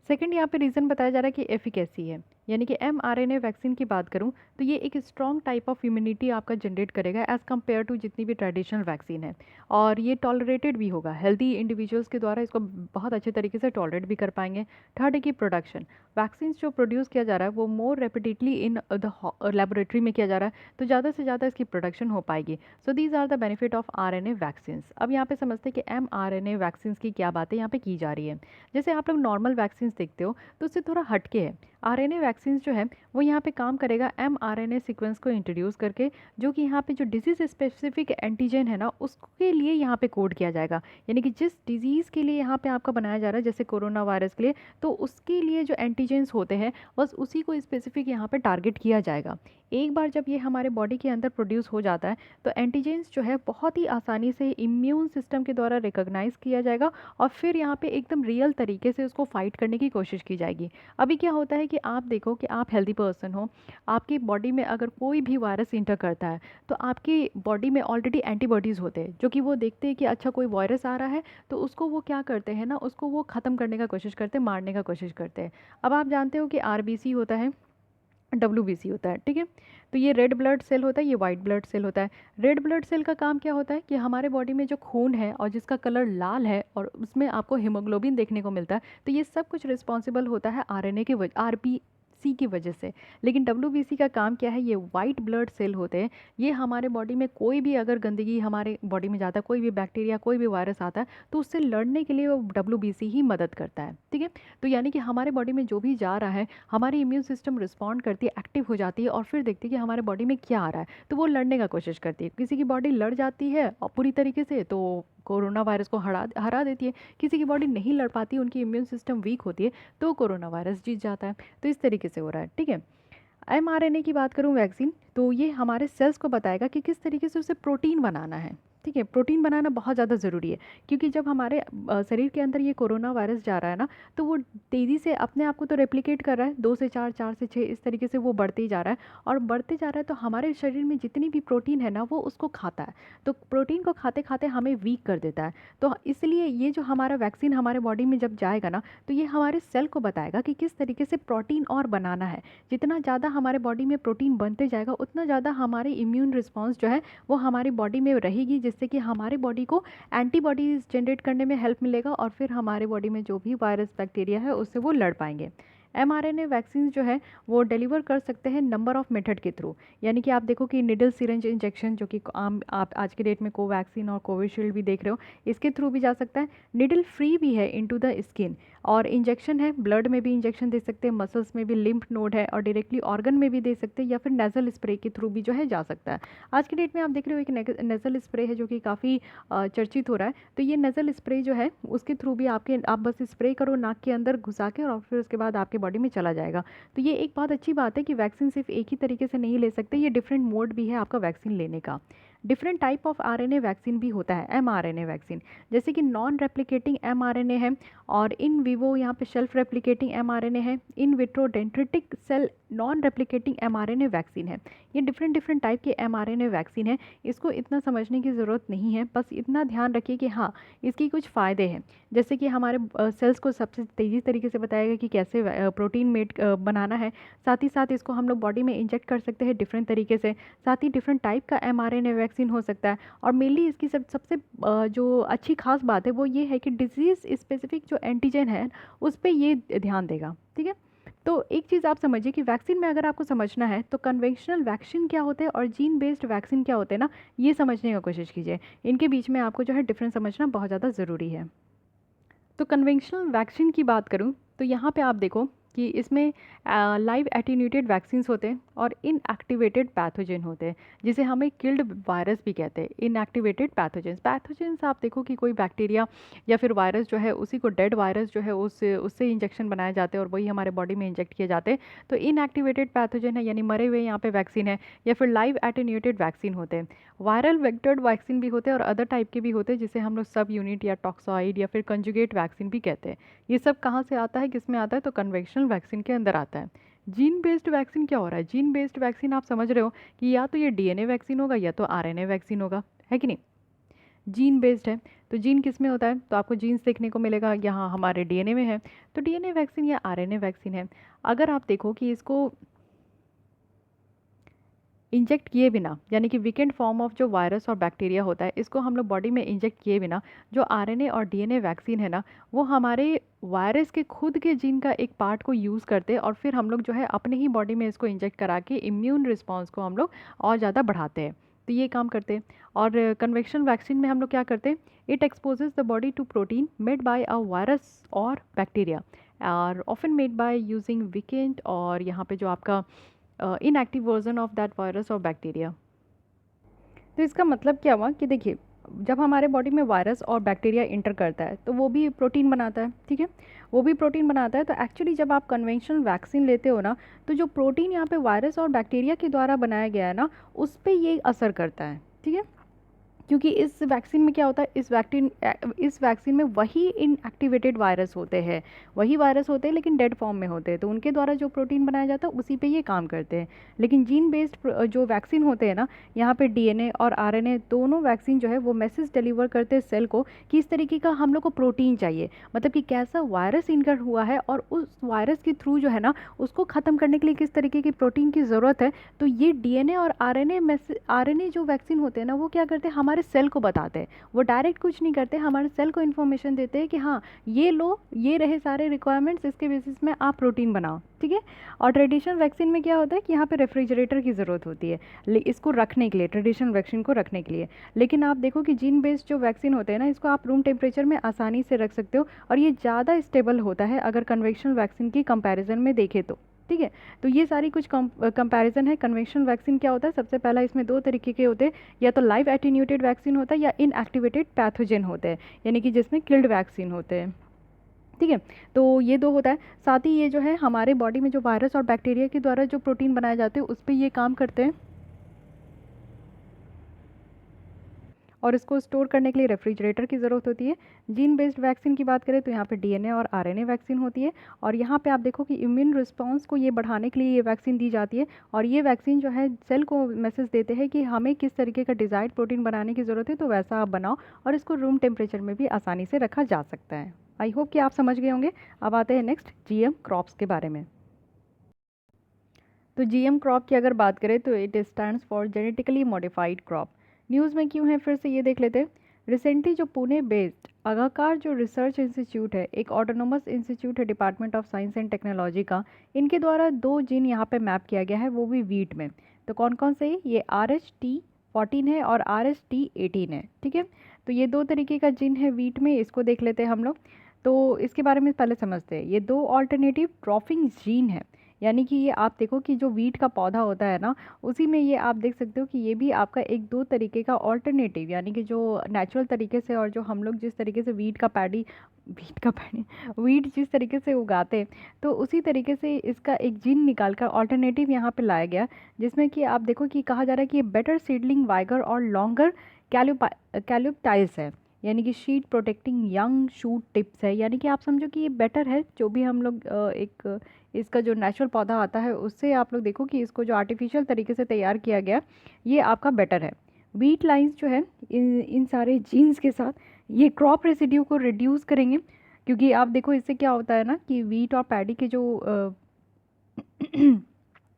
सेकंड यहाँ पे रीज़न बताया जा रहा है कि एफिकेसी है, यानी कि mRNA वैक्सीन की बात करूँ तो ये एक स्ट्रॉन्ग टाइप ऑफ इम्यूनिटी आपका जनरेट करेगा एज़ कम्पेयर टू जितनी भी ट्रेडिशनल वैक्सीन है, और ये टॉलरेटेड भी होगा, हेल्दी इंडिविजुअल्स के द्वारा इसको बहुत अच्छे तरीके से टॉलरेट भी कर पाएंगे। थर्ड है कि प्रोडक्शन, वैक्सीन जो प्रोड्यूस किया जा रहा है वो मोर रेपिडेटली इन द लेबोरेटरी में किया जा रहा है, तो ज़्यादा से ज़्यादा इसकी प्रोडक्शन हो पाएगी। So these are the benefit of RNA vaccine. अब यहाँ पे समझते हैं कि mRNA वैक्सीन की क्या बातें यहाँ पे की जा रही है। जैसे आप लोग नॉर्मल वैक्सीन देखते हो तो उससे थोड़ा हटके है। आरएनए वैक्सीन जो है वो यहाँ पे काम करेगा mRNA सीक्वेंस को इंट्रोड्यूस करके, जो कि यहाँ पे जो डिजीज़ स्पेसिफिक एंटीजन है ना उसके लिए यहाँ पे कोड किया जाएगा, यानी कि जिस डिजीज़ के लिए यहाँ पे आपका बनाया जा रहा है, जैसे कोरोना वायरस के लिए, तो उसके लिए जो एंटीजेंस होते हैं बस उसी को स्पेसिफिक यहाँ पे टारगेट किया जाएगा। एक बार जब ये हमारे बॉडी के अंदर प्रोड्यूस हो जाता है तो एंटीजेंस जो है बहुत ही आसानी से इम्यून सिस्टम के द्वारा रिकॉग्नाइज किया जाएगा, और फिर यहाँ पे एकदम रियल तरीके से उसको फाइट करने की कोशिश की जाएगी। अभी क्या होता है कि आप देखो कि आप हेल्दी पर्सन हो, आपकी बॉडी में अगर कोई भी वायरस इंटर करता है तो आपकी बॉडी में ऑलरेडी एंटीबॉडीज़ होते हैं, जो कि वो देखते हैं कि अच्छा कोई वायरस आ रहा है, तो उसको वो क्या करते हैं ना, उसको वो ख़त्म करने का कोशिश करते हैं, मारने का कोशिश करते हैं। अब आप जानते हो कि आरबीसी होता है, डब्ल्यूबीसी होता है। ठीक है, तो ये रेड ब्लड सेल होता है, ये वाइट ब्लड सेल होता है। रेड ब्लड सेल का काम क्या होता है कि हमारे बॉडी में जो खून है और जिसका कलर लाल है और उसमें आपको हीमोग्लोबिन देखने को मिलता है, तो ये सब कुछ रिस्पॉन्सिबल होता है आरएनए के आरबीसी की वजह से। लेकिन डब्ल्यूबीसी का काम क्या है, ये वाइट ब्लड सेल होते हैं, ये हमारे बॉडी में कोई भी अगर गंदगी हमारे बॉडी में जाता है, कोई भी बैक्टीरिया, कोई भी वायरस आता है, तो उससे लड़ने के लिए वो डब्ल्यूबीसी ही मदद करता है। ठीक है, तो यानी कि हमारे बॉडी में जो भी जा रहा है, हमारी इम्यून सिस्टम रिस्पॉन्ड करती है, एक्टिव हो जाती है, और फिर देखती है कि हमारे बॉडी में क्या आ रहा है, तो वो लड़ने का कोशिश करती है। किसी की बॉडी लड़ जाती है और पूरी तरीके से तो कोरोना वायरस को हरा देती है, किसी की बॉडी नहीं लड़ पाती, उनकी इम्यून सिस्टम वीक होती है, तो कोरोना वायरस जीत जाता है। तो इस तरीके से हो रहा है। ठीक है, mRNA की बात करूं वैक्सीन, तो ये हमारे सेल्स को बताएगा कि किस तरीके से उसे प्रोटीन बनाना है। ठीक है, प्रोटीन बनाना बहुत ज़्यादा ज़रूरी है, क्योंकि जब हमारे शरीर के अंदर ये कोरोना वायरस जा रहा है ना, तो वो तेज़ी से अपने आप को तो रेप्लिकेट कर रहा है, 2 से 4, 4 से 6, इस तरीके से वो बढ़ते ही जा रहा है। और बढ़ते जा रहा है तो हमारे शरीर में जितनी भी प्रोटीन है ना, वो उसको खाता है। तो प्रोटीन को खाते खाते हमें वीक कर देता है। तो इसलिए ये जो हमारा वैक्सीन हमारे बॉडी में जब जाएगा ना, तो ये हमारे सेल को बताएगा कि किस तरीके से प्रोटीन और बनाना है। जितना ज़्यादा हमारे बॉडी में प्रोटीन बनते जाएगा, उतना ज़्यादा हमारी इम्यून रिस्पॉन्स जो है वो हमारी बॉडी में रहेगी, जिससे कि हमारे बॉडी को एंटीबॉडीज़ जनरेट करने में हेल्प मिलेगा, और फिर हमारे बॉडी में जो भी वायरस बैक्टीरिया है उससे वो लड़ पाएंगे। mRNA वैक्सीन जो है वो डिलीवर कर सकते हैं नंबर ऑफ़ मेथड के थ्रू। यानी कि आप देखो कि निडल सिरिंज इंजेक्शन, जो कि आम आप आज के डेट में कोवैक्सीन और कोविशील्ड भी देख रहे हो, इसके थ्रू भी जा सकता है। निडल फ्री भी है इनटू द स्किन, और इंजेक्शन है, ब्लड में भी इंजेक्शन दे सकते हैं, मसल्स में भी, लिम्फ नोड है, और डायरेक्टली ऑर्गन में भी दे सकते हैं, या फिर नेज़ल स्प्रे के थ्रू भी जो है जा सकता है। आज की डेट में आप देख रहे हो एक नेज़ल स्प्रे है जो कि काफ़ी चर्चित हो रहा है। तो ये नेज़ल स्प्रे जो है उसके थ्रू भी आप बस स्प्रे करो नाक के अंदर घुसा के, और फिर उसके बाद आपके बॉडी में चला जाएगा। तो ये एक बहुत अच्छी बात है कि वैक्सीन सिर्फ एक ही तरीके से नहीं ले सकते, ये डिफरेंट मोड भी है आपका वैक्सीन लेने का। Different type of RNA vaccine भी होता है, एमआरएनए वैक्सीन, जैसे कि नॉन रेप्लिकेटिंग एमआरएनए है, और इन विवो यहाँ पे सेल्फ रेप्लिकेटिंग एमआरएनए है, in vitro dendritic cell non replicating mRNA vaccine है। ये डिफरेंट टाइप के एमआरएनए वैक्सीन है। इसको इतना समझने की ज़रूरत नहीं है, बस इतना ध्यान रखिए कि हाँ, इसकी कुछ फ़ायदे हैं, जैसे कि हमारे सेल्स को सबसे तेज़ी तरीके से बताएगा कि कैसे प्रोटीन मेड बनाना है। साथ ही साथ इसको हम लोग बॉडी में इंजेक्ट कर सकते हैं डिफरेंट तरीके से। साथ ही डिफरेंट टाइप का एमआरएनए वैक्सीन हो सकता है। और मेनली इसकी सबसे जो अच्छी खास बात है वो ये है कि डिजीज़ स्पेसिफिक जो एंटीजन है उस पर ये ध्यान देगा। ठीक है, तो एक चीज़ आप समझिए कि वैक्सीन में अगर आपको समझना है तो कन्वेंशनल वैक्सीन क्या होते हैं और जीन बेस्ड वैक्सीन क्या होते हैं ना, ये समझने की कोशिश कीजिए। इनके बीच में आपको जो है डिफरेंस समझना बहुत ज़्यादा ज़रूरी है। तो कन्वेंशनल वैक्सीन की बात करूं तो यहाँ पे आप देखो कि इसमें लाइव एटीन्यूटेड वैक्सीन्स होते हैं और इनएक्टिवेटेड पैथोजन होते हैं, जिसे हमें किल्ड वायरस भी कहते हैं। इनएक्टिवेटेड पैथोजेंस आप देखो कि कोई बैक्टीरिया या फिर वायरस जो है उसी को डेड वायरस जो है उससे इंजेक्शन बनाए जाते हैं और वही हमारे बॉडी में इंजेक्ट किए जाते हैं। तो इनएक्टिवेटेड पैथोजन है, यानी मरे हुए यहाँ पे वैक्सीन है, या फिर लाइव एटीन्यूटेड वैक्सीन होते हैं। वायरल वेक्टर्ड वैक्सीन भी होते हैं और अदर टाइप के भी होते हैं, जिसे हम लोग सब यूनिट या टॉक्सॉइड या फिर कंजुगेट वैक्सीन भी कहते हैं। ये सब कहाँ से आता है, किस में आता है, तो कन्वेंशनल वैक्सीन के अंदर आता है। जीन बेस्ड वैक्सीन क्या हो रहा है? जीन बेस्ड वैक्सीन आप समझ रहे हो कि या तो ये डीएनए वैक्सीन होगा या तो आरएनए वैक्सीन होगा, है कि नहीं। जीन बेस्ड है तो जीन किस में होता है, तो आपको जीन्स देखने को मिलेगा, यहाँ हमारे डीएनए में है, तो डीएनए वैक्सीन या आरएनए वैक्सीन है। अगर आप देखो कि इसको इंजेक्ट किए बिना, यानी कि वीकेंड फॉर्म ऑफ जो वायरस और बैक्टीरिया होता है, इसको हम लोग बॉडी में इंजेक्ट किए बिना जो आरएनए और डीएनए वैक्सीन है ना, वो हमारे वायरस के खुद के जीन का एक पार्ट को यूज़ करते हैं और फिर हम लोग जो है अपने ही बॉडी में इसको इंजेक्ट करा के इम्यून रिस्पॉन्स को हम लोग और ज़्यादा बढ़ाते हैं। तो ये काम करते हैं। और कन्वेंशनल वैक्सीन में हम लोग क्या करते हैं, it exposes the body to protein made by a virus और बैक्टीरिया और often made by using weakened, और यहाँ पे जो आपका inactive version of that virus और बैक्टीरिया। तो इसका मतलब क्या हुआ कि देखिए, जब हमारे बॉडी में वायरस और बैक्टीरिया इंटर करता है तो वो भी प्रोटीन बनाता है। ठीक है, वो भी प्रोटीन बनाता है। तो एक्चुअली जब आप कन्वेंशनल वैक्सीन लेते हो ना, तो जो प्रोटीन यहाँ पे वायरस और बैक्टीरिया के द्वारा बनाया गया है ना, उस पर ये असर करता है। ठीक है, क्योंकि इस वैक्सीन में क्या होता है, इस वैक्सीन में वही इनएक्टिवेटेड वायरस होते हैं, वही वायरस होते हैं लेकिन डेड फॉर्म में होते हैं, तो उनके द्वारा जो प्रोटीन बनाया जाता है उसी पे ये काम करते हैं। लेकिन जीन बेस्ड जो वैक्सीन होते हैं ना, यहाँ पे डीएनए और आरएनए दोनों वैक्सीन जो है वो मैसेज डिलीवर करते हैं सेल को कि इस तरीके का हम लोग को प्रोटीन चाहिए, मतलब कि कैसा वायरस इनकर हुआ है और उस वायरस के थ्रू जो है ना उसको ख़त्म करने के लिए किस तरीके की प्रोटीन की ज़रूरत है। तो ये डीएनए और आरएनए जो वैक्सीन होते हैं ना, वो क्या करते हैं, हमारे सेल को बताते हैं। वो डायरेक्ट कुछ नहीं करते, हमारे सेल को इन्फॉर्मेशन देते हैं कि हाँ ये लो, ये रहे सारे रिक्वायरमेंट्स, इसके बेसिस में आप प्रोटीन बनाओ। ठीक है, और ट्रेडिशनल वैक्सीन में क्या होता है कि यहाँ पे रेफ्रिजरेटर की ज़रूरत होती है इसको रखने के लिए, ट्रेडिशनल वैक्सीन को रखने के लिए। लेकिन आप देखो कि जीन बेस्ड जो वैक्सीन होते हैं ना, इसको आप रूम टेम्परेचर में आसानी से रख सकते हो और ये ज़्यादा स्टेबल होता है अगर कन्वेंशनल वैक्सीन की कंपैरिजन में देखें तो। ठीक है, तो ये सारी कुछ कंपैरिजन है। कन्वेंशनल वैक्सीन क्या होता है, सबसे पहला इसमें दो तरीके के होते हैं, या तो लाइव एटीन्यूटेड वैक्सीन होता है या इनएक्टिवेटेड पैथोजन होते हैं, यानी कि जिसमें किल्ड वैक्सीन होते हैं। ठीक है, तो ये दो होता है। साथ ही ये जो है हमारे बॉडी में जो वायरस और बैक्टीरिया के द्वारा जो प्रोटीन बनाए जाते हैं उस पर ये काम करते हैं। और इसको स्टोर करने के लिए रेफ्रिजरेटर की ज़रूरत होती है। जीन बेस्ड वैक्सीन की बात करें तो यहाँ पे डीएनए और आरएनए वैक्सीन होती है, और यहाँ पे आप देखो कि इम्यून रिस्पॉन्स को ये बढ़ाने के लिए ये वैक्सीन दी जाती है, और ये वैक्सीन जो है सेल को मैसेज देते हैं कि हमें किस तरीके का डिज़ायर्ड प्रोटीन बनाने की ज़रूरत है, तो वैसा आप बनाओ, और इसको रूम टेम्परेचर में भी आसानी से रखा जा सकता है। आई होप कि आप समझ गए होंगे। अब आते हैं नेक्स्ट जीएम क्रॉप्स के बारे में। तो जीएम क्रॉप की अगर बात करें तो it stands for genetically modified crop. News में क्यों है, फिर से ये देख लेते हैं। रिसेंटली जो पुणे बेस्ड आगाकार जो रिसर्च इंस्टीट्यूट है, एक ऑटोनोमस इंस्टीट्यूट है department of science and technology का, इनके द्वारा 2 जीन यहाँ पे मैप किया गया है, वो भी वीट में। तो कौन कौन से, ये RH-T14 है और RH-T18 है, ठीक है। तो ये 2 तरीके का जीन है वीट में, इसको देख लेते हैं हम लोग। तो इसके बारे में पहले समझते हैं। ये 2 ऑल्टरनेटिव ट्रॉफिंग जीन है, यानी कि ये आप देखो कि जो वीट का पौधा होता है ना, उसी में ये आप देख सकते हो कि ये भी आपका एक 2 तरीके का ऑल्टरनेटिव, यानी कि जो नेचुरल तरीके से, और जो हम लोग जिस तरीके से वीट जिस तरीके से उगाते हैं, तो उसी तरीके से इसका एक जीन निकाल कर ऑल्टरनेटिव यहाँ पे लाया गया, जिसमें कि आप देखो कि कहा जा रहा है कि ये बेटर सीडलिंग वाइगर और लॉन्गर कैल्यूपटाइल्स है, यानी कि sheet protecting young shoot tips है, यानी कि आप समझो कि ये बेटर है। जो भी हम लोग एक इसका जो नेचुरल पौधा आता है उससे आप लोग देखो कि इसको जो आर्टिफिशियल तरीके से तैयार किया गया, ये आपका बेटर है। वीट लाइंस जो है इन सारे जीन्स के साथ ये क्रॉप रेसिड्यू को रिड्यूस करेंगे, क्योंकि आप देखो इससे क्या होता है ना कि वीट और पैडी के जो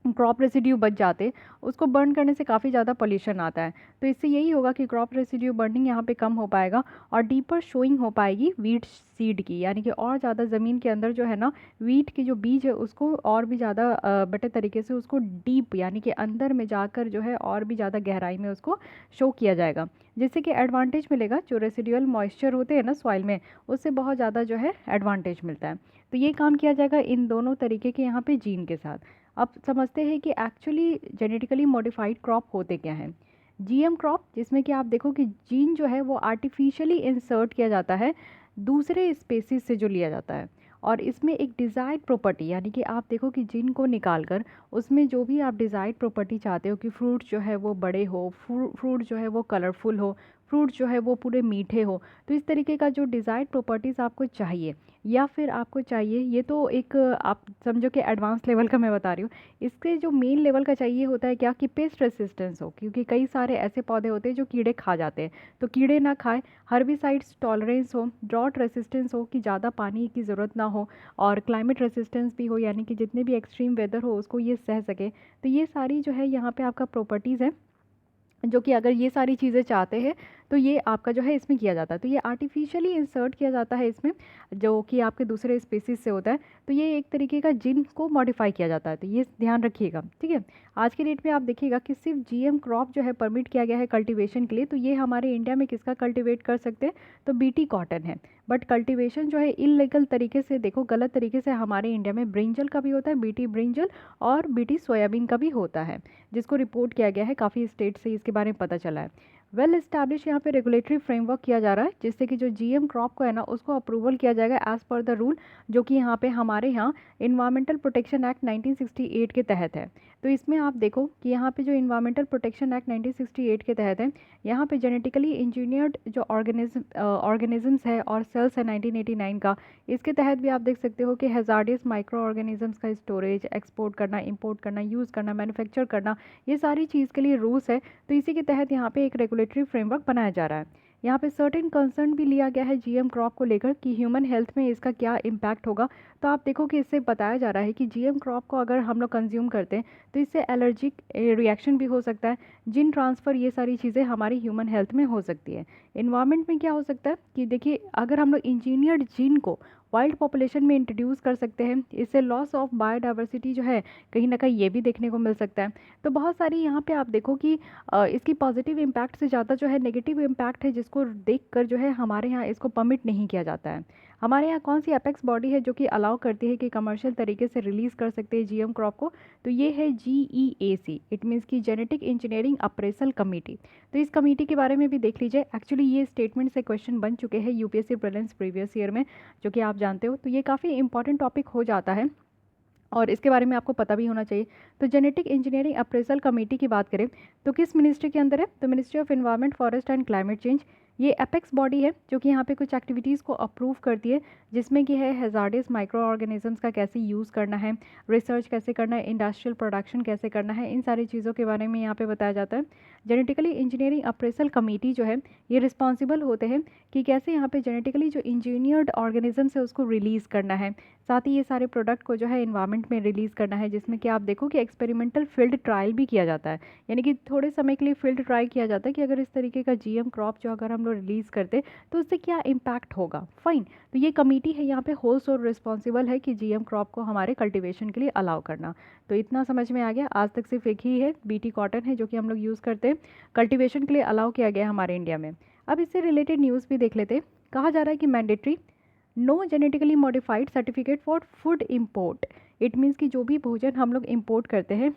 क्रॉप रेसिड्यू बच जाते, उसको बर्न करने से काफ़ी ज़्यादा पोल्यूशन आता है। तो इससे यही होगा कि क्रॉप रेसिड्यू बर्निंग यहाँ पे कम हो पाएगा, और डीपर शोइंग हो पाएगी वीट सीड की, यानी कि और ज़्यादा ज़मीन के अंदर जो है ना, वीट के जो बीज है उसको और भी ज़्यादा बेटर तरीके से उसको डीप, यानी कि अंदर में जाकर जो है और भी ज़्यादा गहराई में उसको शो किया जाएगा, जिससे कि एडवांटेज मिलेगा। जो रेसिडुअल मॉइस्चर होते हैं ना सॉइल में, उससे बहुत ज़्यादा जो है एडवांटेज मिलता है। तो ये काम किया जाएगा इन दोनों तरीके के यहाँ पे जीन के साथ। अब समझते हैं कि एक्चुअली जेनेटिकली मॉडिफाइड क्रॉप होते क्या हैं। जीएम क्रॉप, जिसमें कि आप देखो कि जीन जो है वो आर्टिफिशियली इंसर्ट किया जाता है, दूसरे स्पेसीज से जो लिया जाता है, और इसमें एक डिज़ायर्ड प्रॉपर्टी, यानी कि आप देखो कि जीन को निकाल कर उसमें जो भी आप डिज़ायर्ड प्रॉपर्टी चाहते हो कि फ्रूट जो है वो बड़े हो, फ्रूट जो है वो कलरफुल हो, फ्रूट जो है वो पूरे मीठे हो, तो इस तरीके का जो डिज़ायर्ड प्रॉपर्टीज़ आपको चाहिए, या फिर आपको चाहिए, ये तो एक आप समझो कि एडवांस लेवल का मैं बता रही हूँ। इसके जो मेन लेवल का चाहिए होता है क्या, कि पेस्ट रेसिस्टेंस हो, क्योंकि कई सारे ऐसे पौधे होते हैं जो कीड़े खा जाते हैं, तो कीड़े ना खाए, हर्बिसाइड्स टॉलरेंस हो, ड्रॉट रेसिस्टेंस हो कि ज़्यादा पानी की ज़रूरत ना हो, और क्लाइमेट रेसिस्टेंस भी हो, यानी कि जितने भी एक्सट्रीम वेदर हो उसको ये सह सके। तो ये सारी जो है यहाँ पे आपका प्रॉपर्टीज़ है, जो कि अगर ये सारी चीज़ें चाहते हैं तो ये आपका जो है इसमें किया जाता है। तो ये आर्टिफिशियली इंसर्ट किया जाता है इसमें, जो कि आपके दूसरे स्पीसीज से होता है। तो ये एक तरीके का जीन को मॉडिफाई किया जाता है, तो ये ध्यान रखिएगा, ठीक है। आज के डेट में आप देखिएगा कि सिर्फ जीएम क्रॉप जो है परमिट किया गया है कल्टीवेशन के लिए। तो ये हमारे इंडिया में किसका कल्टिवेट कर सकते हैं, तो बीटी कॉटन है। बट कल्टीवेशन जो है इलीगल तरीके से, देखो गलत तरीके से हमारे इंडिया में ब्रिंजल का भी होता है, बीटी ब्रिंजल, और बीटी सोयाबीन का भी होता है, जिसको रिपोर्ट किया गया है, काफ़ी स्टेट से इसके बारे में पता चला है। वेल एस्टैब्लिश यहाँ पे रेगुलेटरी फ्रेमवर्क किया जा रहा है, जिससे कि जो जीएम क्रॉप को है ना उसको अप्रूवल किया जाएगा एज़ पर द रूल, जो कि यहाँ पे हमारे यहाँ इन्वायरमेंटल प्रोटेक्शन एक्ट 1968 के तहत है। तो इसमें आप देखो कि यहाँ पे जो इन्वायरमेंटल प्रोटेक्शन एक्ट 1968 के तहत है, यहाँ पे जेनेटिकली इंजीनियर्ड जो ऑर्गेनिजम्स है और सेल्स है 1989 का, इसके तहत भी आप देख सकते हो कि हैजार्डियस माइक्रो ऑर्गेनिजम्स का स्टोरेज, एक्सपोर्ट करना, इंपोर्ट करना, यूज़ करना, मैन्युफैक्चर करना, ये सारी चीज़ के लिए रूल्स है। तो इसी के तहत यहाँ पे एक रेगुलेटरी फ्रेमवर्क बनाया जा रहा है। यहाँ पे सर्टेन कंसर्न भी लिया गया है जीएम क्रॉप को लेकर कि ह्यूमन हेल्थ में इसका क्या इम्पैक्ट होगा। तो आप देखो कि इससे बताया जा रहा है कि जीएम क्रॉप को अगर हम लोग कंज्यूम करते हैं तो इससे एलर्जिक रिएक्शन भी हो सकता है, जीन ट्रांसफ़र, ये सारी चीज़ें हमारी ह्यूमन हेल्थ में हो सकती है। इन्वायरमेंट में क्या हो सकता है कि देखिए, अगर हम लोग इंजीनियर्ड जीन को वाइल्ड पॉपुलेशन में इंट्रोड्यूस कर सकते हैं, इससे लॉस ऑफ बायोडाइवर्सिटी जो है कहीं ना कहीं ये भी देखने को मिल सकता है। तो बहुत सारी यहाँ पे आप देखो कि इसकी पॉजिटिव इम्पैक्ट से ज़्यादा जो है नेगेटिव इम्पैक्ट है, जिसको देखकर जो है हमारे यहाँ इसको परमिट नहीं किया जाता है। हमारे यहाँ कौन सी अपेक्स बॉडी है जो कि अलाउ करती है कि कमर्शियल तरीके से रिलीज़ कर सकते हैं जीएम क्रॉप को, तो ये है GEAC, इट मीन्स की जेनेटिक इंजीनियरिंग अप्रेसल कमेटी। तो इस कमेटी के बारे में भी देख लीजिए। एक्चुअली ये स्टेटमेंट से क्वेश्चन बन चुके हैं यूपीएससी प्रीलिम्स प्रीवियस ईयर में, जो कि आप जानते हो। तो ये काफ़ी इंपॉर्टेंट टॉपिक हो जाता है, और इसके बारे में आपको पता भी होना चाहिए। तो जेनेटिक इंजीनियरिंग अप्रेजल कमेटी की बात करें तो किस मिनिस्ट्री के अंदर है? तो ministry of environment, forest and climate change. ये एपेक्स बॉडी है जो कि यहाँ पे कुछ एक्टिविटीज़ को अप्रूव करती है, जिसमें कि है हैजार्डस माइक्रो ऑर्गेनिजम्स का कैसे यूज़ करना है, रिसर्च कैसे करना है, इंडस्ट्रियल प्रोडक्शन कैसे करना है, इन सारी चीज़ों के बारे में यहाँ पे बताया जाता है। जेनेटिकली इंजीनियरिंग अप्रेजल कमेटी जो है ये रिस्पॉन्सिबल होते हैं कि कैसे यहाँ पे जेनेटिकली जो इंजीनियर्ड ऑर्गेनिजम्स है उसको रिलीज़ करना है, साथ ही ये सारे प्रोडक्ट को जो है इन्वायरमेंट में रिलीज़ करना है, जिसमें कि आप देखो कि एक्सपेरिमेंटल फील्ड ट्रायल भी किया जाता है, यानी कि थोड़े समय के लिए फील्ड ट्रायल किया जाता है कि अगर इस तरीके का जीएम क्रॉप जो अगर हम लोग रिलीज़ करते तो उससे क्या इम्पैक्ट होगा। फाइन, तो ये कमेटी है यहाँ पे होस्ट और रिस्पॉन्सिबल है कि जीएम क्रॉप को हमारे कल्टिवेशन के लिए अलाउ करना। तो इतना समझ में आ गया। आज तक सिर्फ एक ही है, बीटी कॉटन है, जो कि हम लोग यूज़ करते हैं, कल्टिवेशन के लिए अलाउ किया गया हमारे इंडिया में। अब इससे रिलेटेड न्यूज़ भी देख लेते। कहा जा रहा है कि mandatory no genetically modified certificate for food import. It means कि जो भी भोजन हम लोग इम्पोर्ट करते हैं,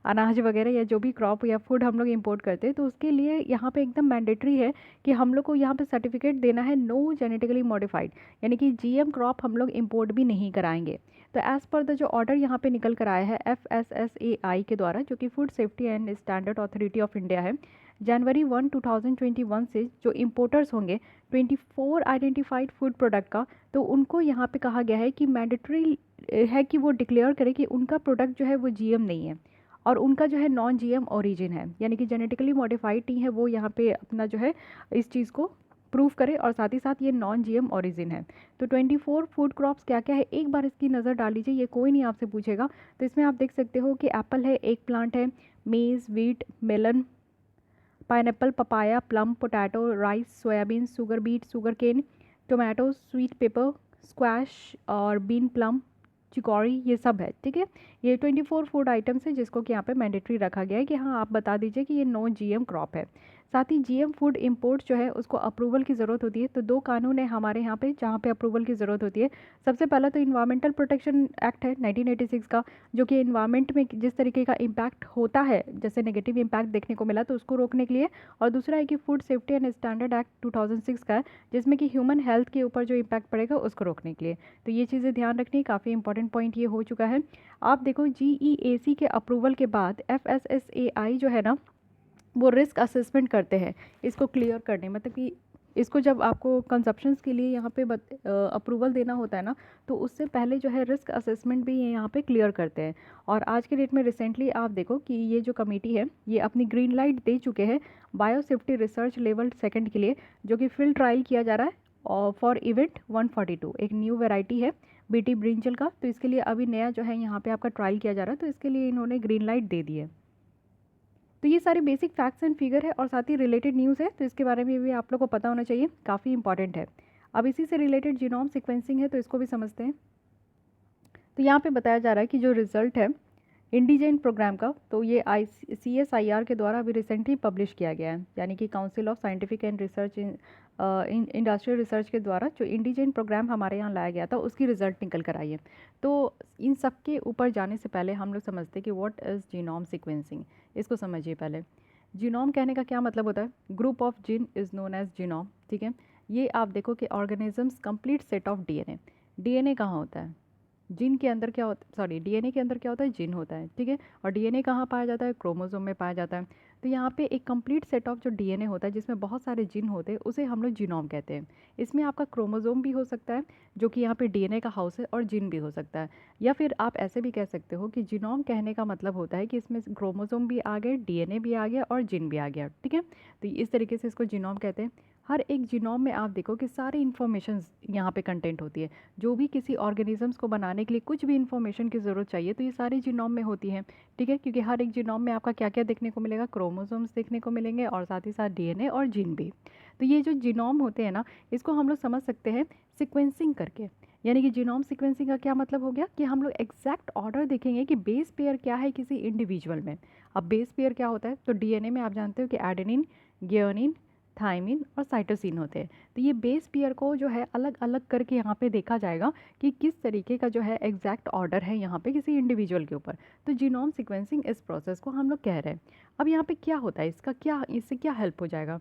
अनाज वगैरह या जो भी क्रॉप या फूड हम लोग इंपोर्ट करते हैं, तो उसके लिए यहाँ पे एकदम मैंडेटरी है कि हम लोग को यहाँ पे सर्टिफिकेट देना है नो जेनेटिकली मॉडिफाइड, यानी कि जीएम क्रॉप हम लोग इंपोर्ट भी नहीं कराएंगे। तो एज़ पर द जो ऑर्डर यहाँ पे निकल कर आया है FSSAI के द्वारा, जो कि food safety and standard authority of India है, जनवरी 1 2021 से जो इम्पोर्टर्स होंगे 24 आइडेंटिफाइड फूड प्रोडक्ट का, तो उनको यहाँ पे कहा गया है कि मैंडेटरी है कि वो डिक्लेयर करे कि उनका प्रोडक्ट जो है वो जीएम नहीं है और उनका जो है नॉन जीएम ओरिजिन है, यानी कि जेनेटिकली मॉडिफाइड नहीं है, वो यहाँ पे अपना जो है इस चीज़ को प्रूव करे और साथ ही साथ ये नॉन जीएम ओरिजिन है। तो 24 फूड क्रॉप्स क्या क्या है एक बार इसकी नज़र डाल लीजिए, ये कोई नहीं आपसे पूछेगा। तो इसमें आप देख सकते हो कि एप्पल है, एक प्लांट है, maize, wheat, melon, pineapple, papaya, plum, potato, rice, soybean, sugar beet, sugarcane, tomato, sweet pepper, squash और बीन प्लम, चिकौरी, ये सब है। ठीक है, ये 24 फूड आइटम्स है जिसको कि यहाँ पे मैंडेटरी रखा गया है कि हाँ आप बता दीजिए कि ये नो जीएम क्रॉप है। साथ ही जीएम फूड इंपोर्ट जो है उसको अप्रूवल की ज़रूरत होती है। तो दो कानून है हमारे यहाँ पे जहाँ पे अप्रूवल की ज़रूरत होती है। सबसे पहला तो इन्वायरमेंटल प्रोटेक्शन एक्ट है 1986 का, जो कि इन्वायरमेंट में जिस तरीके का इम्पैक्ट होता है, जैसे नेगेटिव इम्पैक्ट देखने को मिला तो उसको रोकने के लिए। और दूसरा है कि food safety and standard act 2006 का है, जिसमें कि ह्यूमन हेल्थ के ऊपर जो इम्पैक्ट पड़ेगा उसको रोकने के लिए। तो ये चीज़ें ध्यान रखनी, काफ़ी इंपॉर्टेंट पॉइंट ये हो चुका है। आप देखो GEAC के अप्रूवल के बाद FSSAI जो है ना वो रिस्क असेसमेंट करते हैं इसको क्लियर करने, मतलब कि इसको जब आपको कंजप्शंस के लिए यहाँ पे अप्रूवल देना होता है ना, तो उससे पहले जो है रिस्क असेसमेंट भी ये यहाँ पे क्लियर करते हैं। और आज के डेट में रिसेंटली आप देखो कि ये जो कमेटी है ये अपनी ग्रीन लाइट दे चुके हैं bio safety research level second के लिए, जो कि फील्ड ट्रायल किया जा रहा है और फॉर इवेंट 142, एक न्यू वेराइटी है बीटी ब्रिंजल का। तो इसके लिए अभी नया जो है यहाँ पे आपका ट्रायल किया जा रहा है, तो इसके लिए इन्होंने ग्रीन लाइट दे दी है। तो ये सारे बेसिक फैक्ट्स एंड फिगर है और साथ ही रिलेटेड न्यूज़ है, तो इसके बारे में भी आप लोग को पता होना चाहिए, काफ़ी इंपॉर्टेंट है। अब इसी से रिलेटेड जीनोम सीक्वेंसिंग है, तो इसको भी समझते हैं। तो यहाँ पे बताया जा रहा है कि जो रिजल्ट है इंडिजेन प्रोग्राम का, तो ये CSIR के द्वारा अभी रिसेंटली पब्लिश किया गया है, यानी कि council of scientific and research industrial research के द्वारा जो इंडिजेन प्रोग्राम हमारे यहाँ लाया गया था उसकी रिजल्ट निकल कर आई है। तो इन सब के ऊपर जाने से पहले हम लोग समझते हैं कि व्हाट इज़ जीनोम सीक्वेंसिंग। इसको समझिए पहले। जीनोम कहने का क्या मतलब होता है? Group of gene is known as genome. ठीक है, ये आप देखो कि organisms complete set of DNA. DNA कहाँ होता है? जीन के अंदर क्या होता है, सॉरी डीएनए के अंदर क्या होता है? जीन होता है। ठीक है, और डीएनए कहाँ पाया जाता है? क्रोमोसोम में पाया जाता है। तो यहाँ पे एक कंप्लीट सेट ऑफ जो डीएनए होता है जिसमें बहुत सारे जीन होते हैं उसे हम लोग जीनोम कहते हैं। इसमें आपका क्रोमोसोम भी हो सकता है जो कि यहाँ पे डीएनए का हाउस है, और जीन भी हो सकता है। या फिर आप ऐसे भी कह सकते हो कि जीनोम कहने का मतलब होता है कि इसमें क्रोमोसोम भी आ गए, डीएनए भी आ गया और जीन भी आ गया। ठीक है, तो इस तरीके से इसको जीनोम कहते हैं। हर एक जीनोम में आप देखो कि सारी इन्फॉर्मेशन यहाँ पे कंटेंट होती है। जो भी किसी ऑर्गेनिजम्स को बनाने के लिए कुछ भी इन्फॉर्मेशन की ज़रूरत चाहिए तो ये सारी जीनोम में होती है। ठीक है, क्योंकि हर एक जीनोम में आपका क्या क्या देखने को मिलेगा? क्रोमोसोम्स देखने को मिलेंगे और साथ ही साथ डीएनए और जीन भी। तो ये जो जीनोम होते हैं ना, इसको हम लोग समझ सकते हैं सिक्वेंसिंग करके। यानी कि जीनोम सिक्वेंसिंग का क्या मतलब हो गया कि हम लोग एग्जैक्ट ऑर्डर देखेंगे कि बेस पेयर क्या है किसी इंडिविजुअल में। अब बेस पेयर क्या होता है? तो डीएनए में आप जानते हो कि एडेनिन, गुआनिन, थाइमिन और साइटोसिन होते हैं। तो ये बेस पेयर को जो है अलग अलग करके यहाँ पे देखा जाएगा कि किस तरीके का जो है एग्जैक्ट ऑर्डर है यहाँ पे किसी इंडिविजुअल के ऊपर। तो जीनोम सीक्वेंसिंग इस प्रोसेस को हम लोग कह रहे हैं। अब यहाँ पे क्या होता है, इसका क्या, इससे क्या हेल्प हो जाएगा?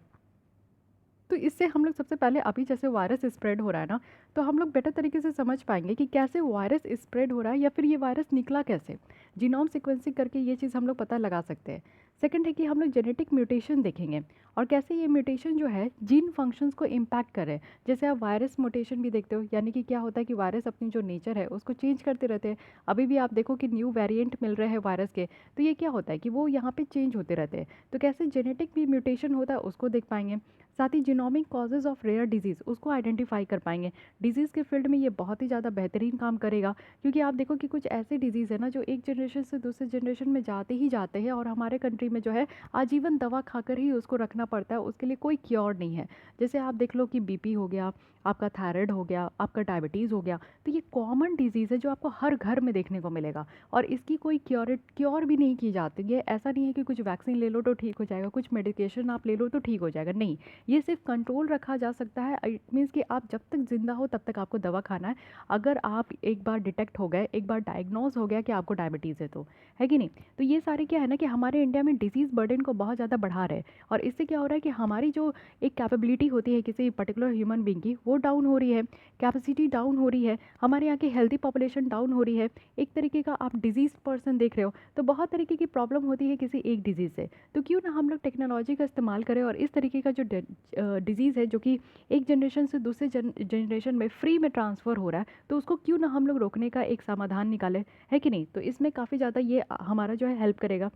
तो इससे हम लोग सबसे पहले अभी जैसे वायरस स्प्रेड हो रहा है ना, तो हम लोग बेटर तरीके से समझ पाएंगे कि कैसे वायरस स्प्रेड हो रहा है या फिर ये वायरस निकला कैसे। जीनोम सीक्वेंसिंग करके ये चीज़ हम लोग पता लगा सकते हैं। सेकंड है कि हम लोग जेनेटिक म्यूटेशन देखेंगे और कैसे ये म्यूटेशन जो है जीन फंक्शंस को इम्पैक्ट करे। जैसे आप वायरस म्यूटेशन भी देखते हो, यानी कि क्या होता है कि वायरस अपनी जो नेचर है उसको चेंज करते रहते हैं। अभी भी आप देखो कि न्यू वेरिएंट मिल रहे हैं वायरस के, तो ये क्या होता है कि वो यहाँ पे चेंज होते रहते हैं। तो कैसे जेनेटिक भी म्यूटेशन होता है उसको देख पाएंगे। साथ ही genomic causes of rare diseases उसको आइडेंटिफाई कर पाएंगे। डिजीज़ के फील्ड में ये बहुत ही ज़्यादा बेहतरीन काम करेगा, क्योंकि आप देखो कि कुछ ऐसे डिजीज़ है ना जो एक जनरेशन से दूसरे जनरेशन में जाते ही जाते हैं, और हमारे कंट्री में जो है आजीवन दवा खाकर ही उसको रखना पड़ता है, उसके लिए कोई क्योर नहीं है। जैसे आप देख लो कि बीपी हो गया, आपका थायराइड हो गया, आपका डायबिटीज़ हो गया, तो ये कॉमन डिजीज़ है जो आपको हर घर में देखने को मिलेगा, और इसकी कोई क्योर भी नहीं की जाती है। ऐसा नहीं है कि कुछ वैक्सीन ले लो तो ठीक हो जाएगा, कुछ मेडिकेशन आप ले लो तो ठीक हो जाएगा, नहीं। ये सिर्फ कंट्रोल रखा जा सकता है। इट मीन्स कि आप जब तक ज़िंदा हो तब तक आपको दवा खाना है। अगर आप एक बार डिटेक्ट हो गए, एक बार डायग्नोज हो गया कि आपको डायबिटीज़ है, तो है कि नहीं। तो ये सारे क्या है ना कि हमारे इंडिया में डिजीज़ बर्डन को बहुत ज़्यादा बढ़ा रहे हैं, और इससे क्या हो रहा है कि हमारी जो एक कैपेबिलिटी होती है किसी पर्टिकुलर ह्यूमन बींग की, वो डाउन हो रही है, कैपेसिटी डाउन हो रही है, हमारे यहाँ की हेल्दी पॉपुलेशन डाउन हो रही है। एक तरीके का आप डिजीज़ पर्सन देख रहे हो, तो बहुत तरीके की प्रॉब्लम होती है किसी एक डिजीज़ से। तो क्यों ना हम लोग टेक्नोलॉजी का इस्तेमाल करें और इस तरीके का जो डिजीज़ है जो कि एक जनरेशन से दूसरे जनरेशन में फ्री में ट्रांसफ़र हो रहा है, तो उसको क्यों ना हम लोग रोकने का एक समाधान निकालें, है कि नहीं। तो इसमें काफ़ी ज़्यादा ये हमारा जो है हेल्प करेगा।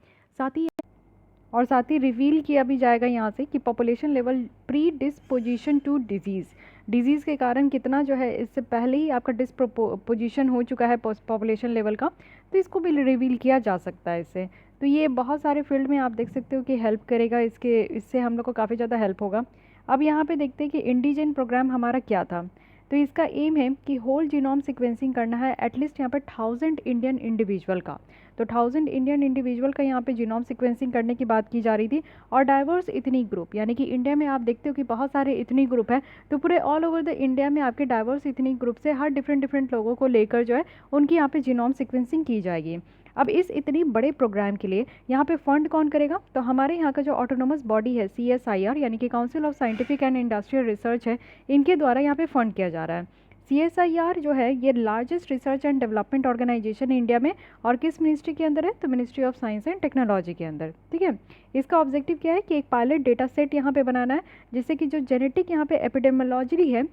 साथ ही रिवील किया भी जाएगा यहाँ से कि population level predisposition to disease के कारण कितना जो है इससे पहले ही आपका डिस्पोजिशन हो चुका है पॉपुलेशन लेवल का, तो इसको भी रिवील किया जा सकता है इससे। तो ये बहुत सारे फील्ड में आप देख सकते हो कि हेल्प करेगा, इससे हम लोग को काफ़ी ज़्यादा हेल्प होगा। अब यहाँ पे देखते हैं कि इंडिजिन प्रोग्राम हमारा क्या था। तो इसका एम है कि होल जीनोम सीक्वेंसिंग करना है एटलीस्ट यहाँ पे 1000 इंडियन इंडिविजुअल का। तो 1000 इंडियन इंडिविजुअल का यहाँ पे जीनोम सीक्वेंसिंग करने की बात की जा रही थी। और डाइवर्स इतनी ग्रुप, यानी कि इंडिया में आप देखते हो कि बहुत सारे इतनी ग्रुप है, तो पूरे ऑल ओवर द इंडिया में आपके डाइवर्स इतनी ग्रुप से हर डिफरेंट डिफरेंट लोगों को लेकर जो है उनकी यहाँ पे जीनोम सीक्वेंसिंग की जाएगी। अब इस इतनी बड़े प्रोग्राम के लिए यहाँ पे फंड कौन करेगा, तो हमारे यहाँ का जो ऑटोनोमस बॉडी है CSIR, यानी कि council of scientific and industrial research है, इनके द्वारा यहाँ पे फंड किया जा रहा है। CSIR जो है ये largest research and development organization है इंडिया में, और किस मिनिस्ट्री के अंदर है, तो ministry of science and technology के अंदर। ठीक है, इसका ऑब्जेक्टिव क्या है कि एक पायलट डेटा सेट यहाँ पे बनाना है, जिससे कि जो जेनेटिक यहाँ पे एपिडेमियोलॉजी है,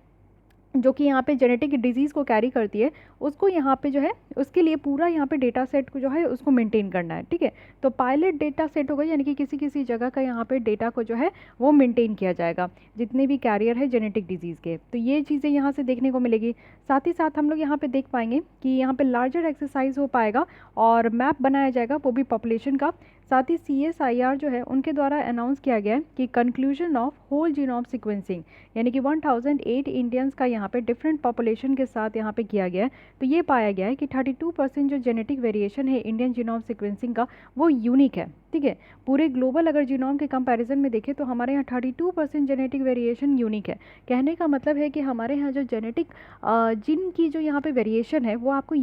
जो कि यहाँ पे जेनेटिक डिजीज़ को कैरी करती है, उसको यहाँ पे जो है उसके लिए पूरा यहाँ पे डेटा सेट को जो है उसको मेंटेन करना है। ठीक है, तो पायलट डेटा सेट होगा, यानी कि किसी किसी जगह का यहाँ पे डेटा को जो है वो मेंटेन किया जाएगा, जितने भी कैरियर है जेनेटिक डिजीज़ के। तो ये चीज़ें यहाँ से देखने को मिलेगी। साथ ही साथ हम लोग यहाँ पे देख पाएंगे कि यहाँ पे लार्जर एक्सरसाइज हो पाएगा और मैप बनाया जाएगा, वो भी पॉपुलेशन का। साथ ही CSIR जो है उनके द्वारा अनाउंस किया गया है कि conclusion of whole genome sequencing, यानी कि 1008 इंडियंस का यहाँ पे डिफरेंट पॉपुलेशन के साथ यहाँ पे किया गया है। तो ये पाया गया है कि 32% जो जेनेटिक वेरिएशन है इंडियन जीनोम सीक्वेंसिंग का, वो यूनिक है। ठीक है, पूरे ग्लोबल अगर जीनोम के कंपैरिजन में देखें तो हमारे यहाँ 32% जेनेटिक वेरिएशन यूनिक है। कहने का मतलब है कि हमारे यहाँ जो जेनेटिक जीन की जो यहाँ पे वेरिएशन है वो आपको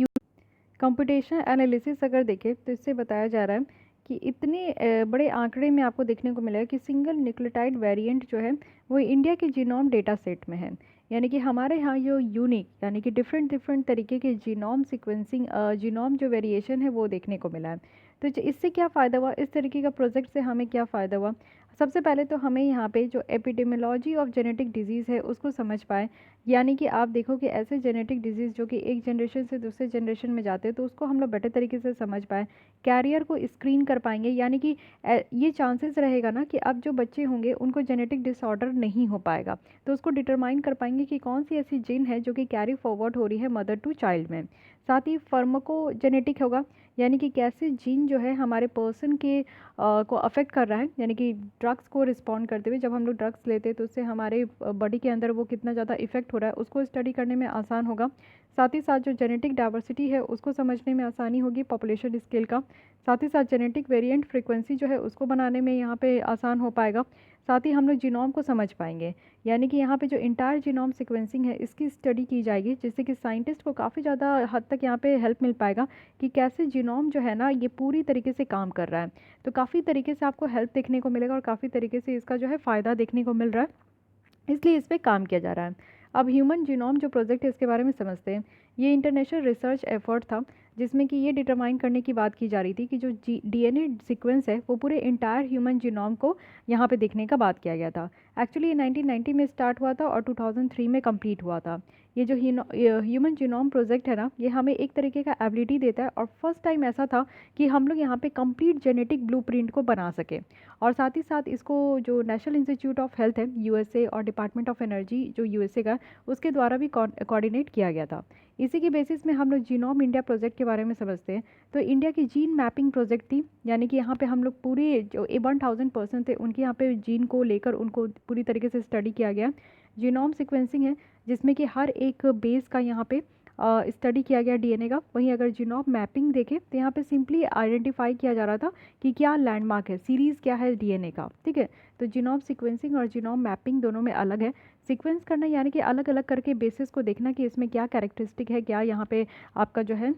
कंप्यूटेशनल एनालिसिस अगर देखें तो इससे बताया जा रहा है कि इतने बड़े आंकड़े में आपको देखने को मिलेगा कि सिंगल न्यूक्लियोटाइड वेरिएंट जो है वो इंडिया के जीनोम डेटा सेट में है। यानी कि हमारे यहाँ जो यूनिक, यानी कि डिफरेंट डिफरेंट तरीके के जीनोम सीक्वेंसिंग जीनोम जो वेरिएशन है वो देखने को मिला है। तो इससे क्या फ़ायदा हुआ, इस तरीके का प्रोजेक्ट से हमें क्या फ़ायदा हुआ। सबसे पहले तो हमें यहाँ पे जो एपिडेमियोलॉजी ऑफ जेनेटिक डिजीज़ है उसको समझ पाए। यानी कि आप देखो कि ऐसे जेनेटिक डिजीज़ जो कि एक जनरेशन से दूसरे जनरेशन में जाते हैं, तो उसको हम लोग बेटर तरीके से समझ पाए, कैरियर को स्क्रीन कर पाएंगे। यानी कि ये चांसेस रहेगा ना कि अब जो बच्चे होंगे उनको जेनेटिक डिसऑर्डर नहीं हो पाएगा, तो उसको डिटरमाइन कर पाएंगे कि कौन सी ऐसी जीन है जो कि कैरी फॉरवर्ड हो रही है मदर टू चाइल्ड में। साथ ही फार्माकोजेनेटिक होगा, यानी कि कैसे जीन जो है हमारे पर्सन के को अफेक्ट कर रहा है, यानी कि ड्रग्स को रिस्पॉन्ड करते हुए। जब हम लोग ड्रग्स लेते हैं तो उससे हमारे बॉडी के अंदर वो कितना ज़्यादा इफेक्ट हो रहा है उसको स्टडी करने में आसान होगा। साथ ही साथ जो जेनेटिक डाइवर्सिटी है उसको समझने में आसानी होगी पॉपुलेशन स्केल का। साथ ही साथ जेनेटिक वेरिएंट फ्रीक्वेंसी जो है उसको बनाने में यहाँ पे आसान हो पाएगा। साथ ही हम लोग जीनोम को समझ पाएंगे, यानी कि यहाँ पे जो इंटायर जीनोम सीक्वेंसिंग है इसकी स्टडी की जाएगी, जिससे कि साइंटिस्ट को काफ़ी ज़्यादा हद तक यहाँ पे हेल्प मिल पाएगा कि कैसे जीनोम जो है ना ये पूरी तरीके से काम कर रहा है। तो काफ़ी तरीके से आपको हेल्प देखने को मिलेगा और काफ़ी तरीके से इसका जो है फ़ायदा देखने को मिल रहा है। इसलिए इस पे काम किया जा रहा है। अब ह्यूमन जीनोम जो प्रोजेक्ट है इसके बारे में समझते हैं। ये इंटरनेशनल रिसर्च एफर्ट था जिसमें कि ये डिटरमाइन करने की बात की जा रही थी कि जो डीएनए सीक्वेंस है वो पूरे इंटायर ह्यूमन जीनोम को यहाँ पे देखने का बात किया गया था। एक्चुअली ये 1990 में स्टार्ट हुआ था और 2003 में कंप्लीट हुआ था। ये जो ह्यूमन जीनोम प्रोजेक्ट है ना, ये हमें एक तरीके का एबिलिटी देता है और फर्स्ट टाइम ऐसा था कि हम लोग यहाँ पे कंप्लीट जेनेटिक ब्लूप्रिंट को बना सके। और साथ ही साथ इसको जो नेशनल इंस्टीट्यूट ऑफ हेल्थ है यूएसए और डिपार्टमेंट ऑफ एनर्जी जो यूएसए का, उसके द्वारा भी कोऑर्डिनेट किया गया था। इसी की बेसिस में हम लोग जीनोम इंडिया प्रोजेक्ट के बारे में समझते हैं। तो इंडिया की जीन मैपिंग प्रोजेक्ट थी, यानी कि यहाँ पे हम लोग पूरे जो 1000 पर्सन थे उनके यहाँ पे जीन को लेकर उनको पूरी तरीके से स्टडी किया गया। जीनोम सिक्वेंसिंग है जिसमें कि हर एक बेस का यहाँ पे स्टडी किया गया डीएनए का। वहीं अगर जीनोम मैपिंग देखें तो यहाँ पे सिंपली आइडेंटिफाई किया जा रहा था कि क्या लैंडमार्क है, सीरीज़ क्या है डीएनए का, ठीक है। तो जीनोम सीक्वेंसिंग और जीनोम मैपिंग दोनों में अलग है। सीक्वेंस करना यानी कि अलग अलग करके बेसिस को देखना कि इसमें क्या कैरेक्टरिस्टिक है, क्या यहाँ पे आपका जो है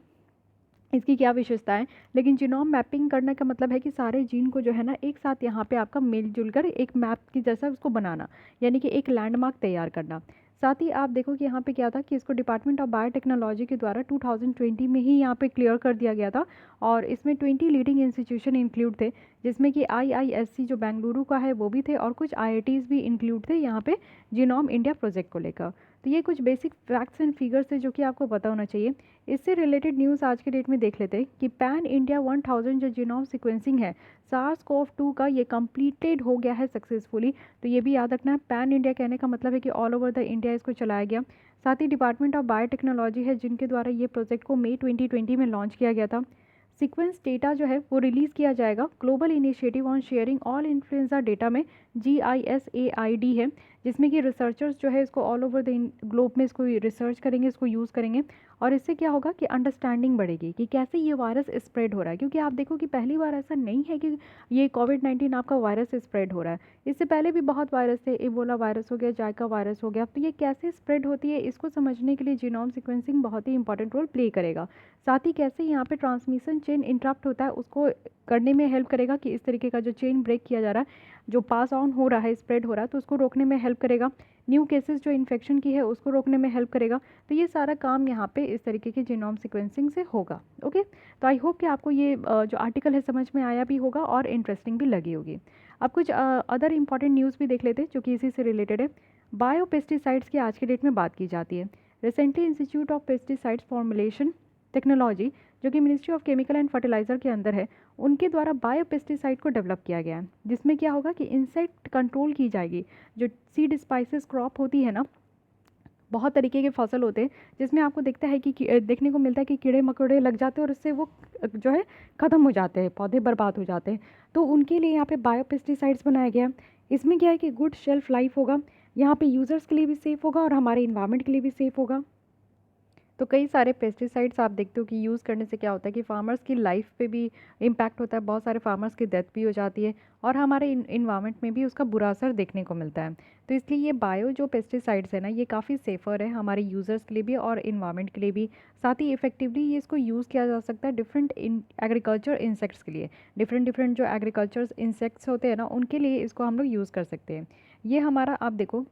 इसकी क्या विशेषता है। लेकिन जीनोम मैपिंग करने का मतलब है कि सारे जीन को जो है ना एक साथ यहाँ पे आपका मिलजुल कर एक मैप की जैसा उसको बनाना, यानी कि एक लैंडमार्क तैयार करना। साथ ही आप देखो कि यहाँ पे क्या था कि इसको डिपार्टमेंट ऑफ बायोटेक्नोलॉजी के द्वारा 2020 में ही यहाँ पे क्लियर कर दिया गया था। और इसमें 20 लीडिंग इंस्टीट्यूशन इंक्लूड थे, जिसमें कि आईआईएससी जो बेंगलुरु का है वो भी थे और कुछ आईआईटीज़ भी इंक्लूड थे यहाँ पे जीनोम इंडिया प्रोजेक्ट को लेकर। तो ये कुछ बेसिक फैक्ट्स एंड फिगर्स थे जो कि आपको पता होना चाहिए। इससे रिलेटेड न्यूज़ आज के डेट में देख लेते हैं कि पैन इंडिया 1000 जो जीनोम सीक्वेंसिंग है SARS-CoV-2 का, ये कंप्लीटेड हो गया है सक्सेसफुली। तो ये भी याद रखना है, पैन इंडिया कहने का मतलब है कि ऑल ओवर द इंडिया इसको चलाया गया। साथ ही डिपार्टमेंट ऑफ बायोटेक्नोलॉजी है जिनके द्वारा ये प्रोजेक्ट को मई 2020 में लॉन्च किया गया था। सीक्वेंस डेटा जो है वो रिलीज़ किया जाएगा global initiative on sharing all influenza data में, GISAID है, जिसमें कि रिसर्चर्स जो है इसको ऑल ओवर द ग्लोब में इसको रिसर्च करेंगे, इसको यूज़ करेंगे। और इससे क्या होगा कि अंडरस्टैंडिंग बढ़ेगी कि कैसे ये वायरस स्प्रेड हो रहा है। क्योंकि आप देखो कि पहली बार ऐसा नहीं है कि ये कोविड-19 आपका वायरस स्प्रेड हो रहा है। इससे पहले भी बहुत वायरस थे, इबोला वायरस हो गया, जाइका वायरस हो गया। तो ये कैसे स्प्रेड होती है इसको समझने के लिए जीनोम सीक्वेंसिंग बहुत ही इंपॉर्टेंट रोल प्ले करेगा। साथ ही कैसे यहाँ पे ट्रांसमिशन चेन इंटरप्ट होता है उसको करने में हेल्प करेगा कि इस तरीके का जो चेन ब्रेक किया जा रहा है, जो पास ऑन हो रहा है, स्प्रेड हो रहा है, तो उसको रोकने में हेल्प करेगा। न्यू केसेस जो इन्फेक्शन की है उसको रोकने में हेल्प करेगा। तो ये सारा काम यहाँ पे इस तरीके के जीनोम सीक्वेंसिंग से होगा। ओके, तो आई होप कि आपको ये जो आर्टिकल है समझ में आया भी होगा और इंटरेस्टिंग भी लगी होगी। अब कुछ अदर इंपॉर्टेंट न्यूज़ भी देख लेते हैं जो कि इसी से रिलेटेड है। बायोपेस्टिसाइड्स की आज की डेट में बात की जाती है। Recently institute of pesticides formulation technology जो कि ministry of chemical and fertiliser के अंदर है, उनके द्वारा बायोपेस्टिसाइड को डेवलप किया गया है, जिसमें क्या होगा कि इंसेक्ट कंट्रोल की जाएगी। जो सीड स्पाइसेस क्रॉप होती है ना, बहुत तरीके के फसल होते हैं जिसमें आपको दिखता है कि देखने को मिलता है कि कीड़े मकोड़े लग जाते हैं और उससे वो जो है ख़त्म हो जाते हैं, पौधे बर्बाद हो जाते हैं। तो उनके लिए यहाँ पे बायोपेस्टिसाइड्स बनाया गया है। इसमें क्या है कि गुड शेल्फ लाइफ होगा, यहाँ पे यूज़र्स के लिए भी सेफ़ होगा और हमारे इन्वायरमेंट के लिए भी सेफ़ होगा। तो कई सारे पेस्टिसाइड्स आप देखते हो कि यूज़ करने से क्या होता है कि फार्मर्स की लाइफ पे भी इम्पैक्ट होता है, बहुत सारे फार्मर्स की डेथ भी हो जाती है और हमारे इन्वायरमेंट में भी उसका बुरा असर देखने को मिलता है। तो इसलिए ये बायो जो पेस्टिसाइड्स है ना, ये काफ़ी सेफ़र है हमारे यूज़र्स के लिए भी और इन्वायरमेंट के लिए भी। साथ ही इफेक्टिवली ये इसको यूज़ किया जा सकता है डिफरेंट एग्रीकल्चर इंसेक्ट्स के लिए। डिफरेंट जो एग्रीकल्चर इंसेक्ट्स होते हैं ना, उनके लिए इसको हम लोग यूज़ कर सकते हैं। ये हमारा आप देखो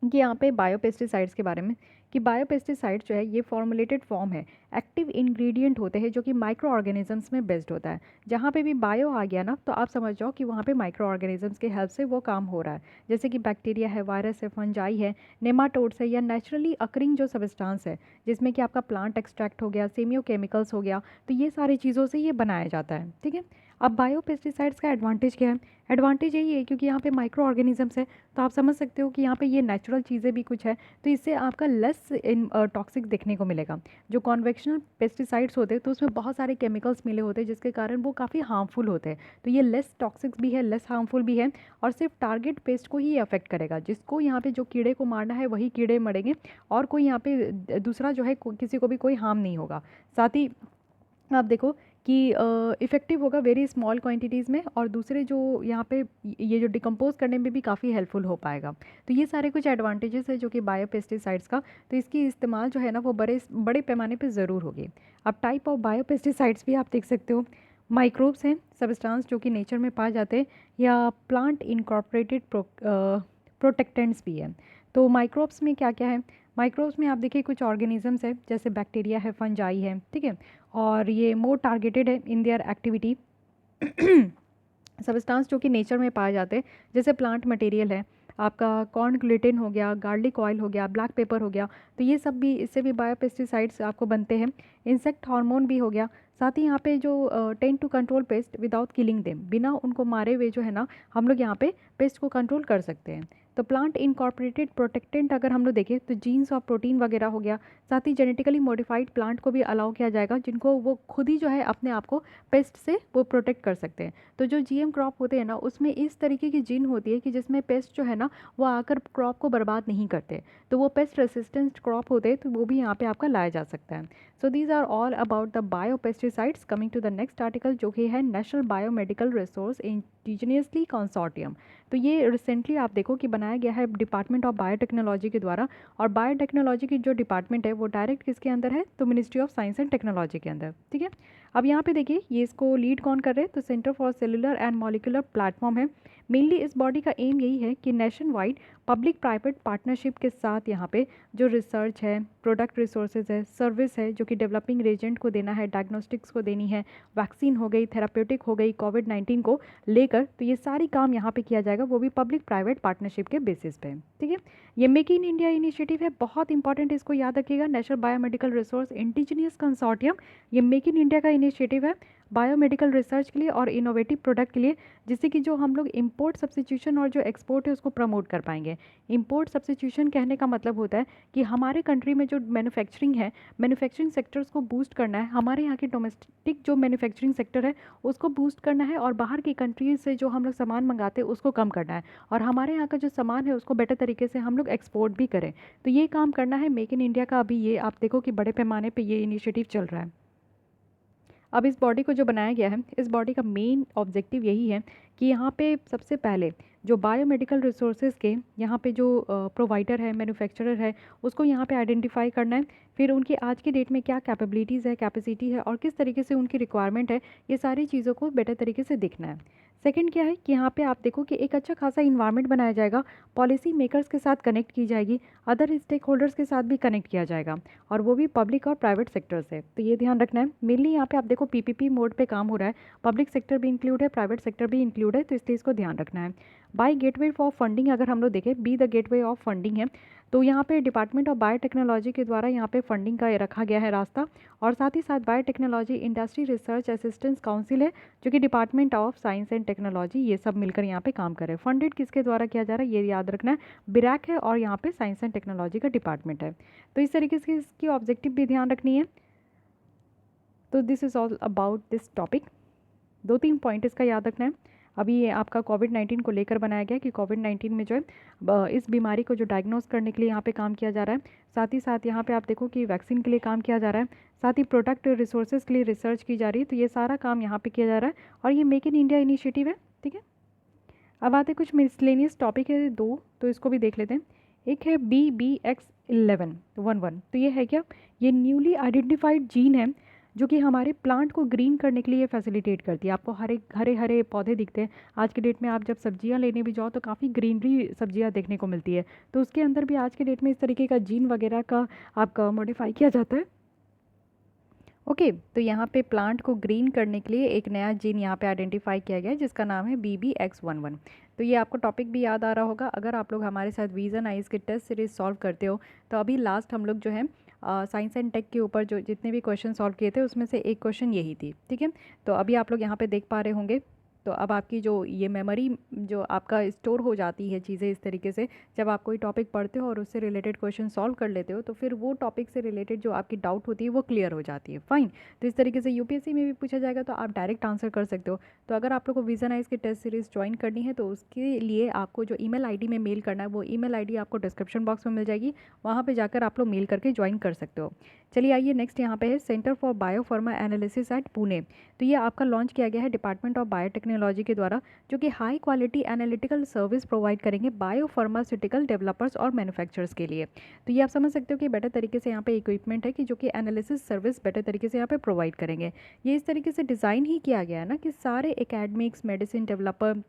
कि यहाँ पे बायोपेस्टिसाइड्स के बारे में कि बायोपेस्टिसाइड जो है ये फॉर्मुलेटेड फॉर्म है, एक्टिव इंग्रेडिएंट होते हैं जो कि माइक्रो ऑर्गेनिजम्स में बेस्ड होता है। जहाँ पे भी बायो आ गया ना, तो आप समझ जाओ कि वहाँ पे माइक्रो ऑर्गेनिजम्स के हेल्प से वो काम हो रहा है। जैसे कि बैक्टीरिया है, वायरस है, फंजाई है, नेमाटोड्स है, या नेचुरली अकरिंग जो सब्सटेंस है जिसमें कि आपका प्लांट एक्सट्रैक्ट हो गया, सेमियो केमिकल्स हो गया, तो ये सारी चीज़ों से ये बनाया जाता है, ठीक है। अब बायोपेस्टिसाइड्स का एडवांटेज क्या है? एडवांटेज यही है क्योंकि यहाँ पे माइक्रो ऑर्गेनिजम्स है, तो आप समझ सकते हो कि यहाँ पे ये नेचुरल चीज़ें भी कुछ है, तो इससे आपका लेस टॉक्सिक देखने को मिलेगा। जो कॉन्वेक्शनल पेस्टिसाइड्स होते हैं तो उसमें बहुत सारे केमिकल्स मिले होते हैं जिसके कारण वो काफ़ी हार्मफुल होते हैं। तो ये लेस टॉक्सिक भी है, लेस हार्मफुल भी है और सिर्फ टारगेट पेस्ट को ही अफेक्ट करेगा। जिसको यहाँ पे जो कीड़े को मारना है वही कीड़े मरेंगे और कोई यहाँ पे दूसरा जो है किसी को भी कोई हार्म नहीं होगा। साथ ही आप देखो कि इफ़ेक्टिव होगा वेरी स्मॉल क्वांटिटीज़ में, और दूसरे जो यहाँ पे ये जो डिकम्पोज करने में भी काफ़ी हेल्पफुल हो पाएगा। तो ये सारे कुछ एडवांटेजेस है जो कि बायोपेस्टिसाइड्स का, तो इसकी इस्तेमाल जो है ना वो बड़े पैमाने पे ज़रूर होगी। अब टाइप ऑफ बायोपेस्टिसाइड्स भी आप देख सकते हो। माइक्रोब्स हैं, सब्सटेंस जो कि नेचर में पाए जाते हैं, या प्लांट इनकॉर्पोरेटेड प्रोटेक्टेंट्स भी है। तो माइक्रोब्स में क्या क्या है, माइक्रोब्स में आप देखिए कुछ ऑर्गेनिजम्स है, जैसे बैक्टीरिया है, फंजाई है, ठीक है, और ये मोर टारगेटेड है इन देयर एक्टिविटी। सब्सटेंस जो कि नेचर में पाए जाते हैं, जैसे प्लांट मटेरियल है, आपका कॉर्न ग्लिटिन हो गया, गार्लिक ऑयल हो गया, ब्लैक पेपर हो गया, तो ये सब भी, इससे भी बायोपेस्टिसाइड्स आपको बनते हैं। इंसेक्ट हार्मोन भी हो गया। साथ ही यहाँ पे जो tend to control pest without killing them, बिना उनको मारे हुए जो है ना हम लोग यहाँ पे पेस्ट को कंट्रोल कर सकते हैं। तो प्लांट इनकॉर्पोरेटेड प्रोटेक्टेंट अगर हम लोग देखें तो जीन्स और प्रोटीन वगैरह हो गया। साथ ही जेनेटिकली मॉडिफाइड प्लांट को भी अलाउ किया जाएगा, जिनको वो खुद ही जो है अपने आप को पेस्ट से वो प्रोटेक्ट कर सकते हैं। तो जो जीएम क्रॉप होते हैं ना, उसमें इस तरीके की जीन होती है कि जिसमें पेस्ट जो है ना वो आकर क्रॉप को बर्बाद नहीं करते, तो वो पेस्ट रेसिस्टेंट क्रॉप होते हैं, तो वो भी यहाँ पे आपका लाया जा सकता है। So these are all about the biopesticides. Coming to the next article जो कि है national biomedical resource indigenously consortium. तो ये रिसेंटली आप देखो कि बनाया गया है डिपार्टमेंट ऑफ बायोटेक्नोलॉजी के द्वारा, और बायोटेक्नोलॉजी की जो डिपार्टमेंट है वो डायरेक्ट किसके अंदर है, तो ministry of science and technology के अंदर, ठीक है। अब यहाँ पे देखिए ये इसको लीड कौन कर रहे हैं, तो centre for cellular and molecular platform है। मेनली इस बॉडी का एम यही है कि nation wide public private partnership के साथ यहाँ पे जो रिसर्च है, प्रोडक्ट रिसोर्सेज है, सर्विस है जो कि डेवलपिंग एजेंट को देना है, डायग्नोस्टिक्स को देनी है, वैक्सीन हो गई, थेराप्यूटिक हो गई कोविड-19 को लेकर, तो ये सारी काम यहाँ पे किया जाएगा, वो भी पब्लिक प्राइवेट पार्टनरशिप के बेसिस पे, ठीक है। ये मेक इन इंडिया इनिशिएटिव है, बहुत इंपॉर्टेंट, इसको याद रखिएगा। National biomedical resource indigenous consortium, ये मेक इन इंडिया का इनिशिएटिव है बायोमेडिकल रिसर्च के लिए और इनोवेटिव प्रोडक्ट के लिए, जिससे कि जो हम लोग इंपोर्ट सब्स्टिट्यूशन और जो एक्सपोर्ट है उसको प्रमोट कर पाएंगे। इंपोर्ट सब्स्टिट्यूशन कहने का मतलब होता है कि हमारे कंट्री में जो मैन्युफैक्चरिंग है, मैन्युफैक्चरिंग सेक्टर्स को बूस्ट करना है, हमारे यहाँ के डोमेस्टिक जो मैन्युफैक्चरिंग सेक्टर है उसको बूस्ट करना है, और बाहर की कंट्रीज से जो हम लोग सामान मंगाते हैं उसको कम करना है, और हमारे यहाँ का जो सामान है उसको बेटर तरीके से हम लोग एक्सपोर्ट भी करें। तो ये काम करना है मेक इन इंडिया का। अभी ये आप देखो कि बड़े पैमाने पर ये इनिशिएटिव चल रहा है। अब इस बॉडी को जो बनाया गया है, इस बॉडी का मेन ऑब्जेक्टिव यही है कि यहाँ पे सबसे पहले जो बायोमेडिकल रिसोर्सेज के यहाँ पे जो प्रोवाइडर है, मैन्युफैक्चरर है, उसको यहाँ पे आइडेंटिफाई करना है। फिर उनकी आज की डेट में क्या कैपेबिलिटीज़ है, कैपेसिटी है, और किस तरीके से उनकी रिक्वायरमेंट है, ये सारी चीज़ों को बेटर तरीके से देखना है। सेकंड क्या है कि यहाँ पे आप देखो कि एक अच्छा खासा इन्वायरमेंट बनाया जाएगा, पॉलिसी मेकर्स के साथ कनेक्ट की जाएगी, अदर स्टेक होल्डर्स के साथ भी कनेक्ट किया जाएगा, और वो भी पब्लिक और प्राइवेट सेक्टर से। तो ये ध्यान रखना है। मेनली यहाँ पे आप देखो पीपीपी मोड पे काम हो रहा है, पब्लिक सेक्टर भी इंक्लूड है, प्राइवेट सेक्टर भी इंक्लूड है, तो इसलिए इसको ध्यान रखना है। बाई गेटवे फॉर फंडिंग अगर हम लोग देखें, be the gateway of funding है, तो यहाँ पे डिपार्टमेंट ऑफ बायोटेक्नोलॉजी के द्वारा यहाँ पे फंडिंग का रखा गया है रास्ता, और साथ ही साथ biotechnology industry research assistance council है जो कि department of science and technology, ये सब मिलकर यहाँ पे काम करे। फंडेड किसके द्वारा किया जा रहा है ये याद रखना है, बिरैक है, और यहाँ पे साइंस एंड टेक्नोलॉजी का डिपार्टमेंट है। तो इस तरीके से इसकी ऑब्जेक्टिव भी ध्यान रखनी है। तो this is all about this topic. 2-3 point इसका याद रखना है। अभी ये आपका कोविड-19 को लेकर बनाया गया कि कोविड-19 में जो है इस बीमारी को जो डायग्नोस करने के लिए यहाँ पे काम किया जा रहा है। साथ ही साथ यहाँ पे आप देखो कि वैक्सीन के लिए काम किया जा रहा है, साथ ही प्रोडक्ट रिसोर्सेज के लिए रिसर्च की जा रही है। तो ये सारा काम यहाँ पे किया जा रहा है, और ये मेक इन इंडिया इनिशिएटिव है, ठीक है। अब आते कुछ मिसलेनियस टॉपिक है 2, तो इसको भी देख लेते हैं। एक है BBX11, तो ये है क्या, ये न्यूली आइडेंटिफाइड जीन है जो कि हमारे प्लांट को ग्रीन करने के लिए फैसिलिटेट करती है। आपको हरे हरे हरे पौधे दिखते हैं आज के डेट में, आप जब सब्जियां लेने भी जाओ तो काफ़ी ग्रीनरी सब्जियां देखने को मिलती है, तो उसके अंदर भी आज के डेट में इस तरीके का जीन वगैरह का आपका मॉडिफाई किया जाता है। ओके, तो यहाँ पे प्लांट को ग्रीन करने के लिए एक नया जीन यहाँ पे आइडेंटिफाई किया गया है जिसका नाम है BBX11। तो ये आपको टॉपिक भी याद आ रहा होगा अगर आप लोग हमारे साथ विजन आइज के टेस्ट सीरीज सॉल्व करते हो। तो अभी लास्ट हम लोग जो है साइंस एंड टेक के ऊपर जो जितने भी क्वेश्चन सॉल्व किए थे उसमें से एक क्वेश्चन यही थी, ठीक है। तो अभी आप लोग यहाँ पे देख पा रहे होंगे। तो अब आपकी जो ये मेमोरी जो आपका स्टोर हो जाती है चीज़ें इस तरीके से, जब आप कोई टॉपिक पढ़ते हो और उससे रिलेटेड क्वेश्चन सॉल्व कर लेते हो तो फिर वो टॉपिक से रिलेटेड जो आपकी डाउट होती है वो क्लियर हो जाती है। फाइन, तो इस तरीके से यूपीएससी में भी पूछा जाएगा तो आप डायरेक्ट आंसर कर सकते हो। तो अगर आप लोग को विजन आइज की टेस्ट सीरीज ज्वाइन करनी है तो उसके लिए आपको जो ईमेल आईडी में मेल करना है वो ईमेल आईडी आपको डिस्क्रिप्शन बॉक्स में मिल जाएगी, वहाँ पर जाकर आप लोग मेल करके ज्वाइन कर सकते हो। चलिए आइए नेक्स्ट यहाँ पे है centre for biopharma analysis at Pune. तो ये आपका लॉन्च किया गया है डिपार्टमेंट ऑफ बायोटेक्नोलॉजी के द्वारा, जो कि high quality analytical service provide करेंगे बायोफार्मास्यूटिकल डेवलपर्स और मैन्युफैक्चरर्स के लिए। तो ये आप समझ सकते हो कि बेटर तरीके से यहाँ पे इक्विपमेंट है कि जो कि एनालिसिस सर्विस बेटर तरीके से यहाँ पे प्रोवाइड करेंगे। ये इस तरीके से डिज़ाइन ही किया गया है ना कि सारे एकेडमिक्स, मेडिसिन डेवलपर,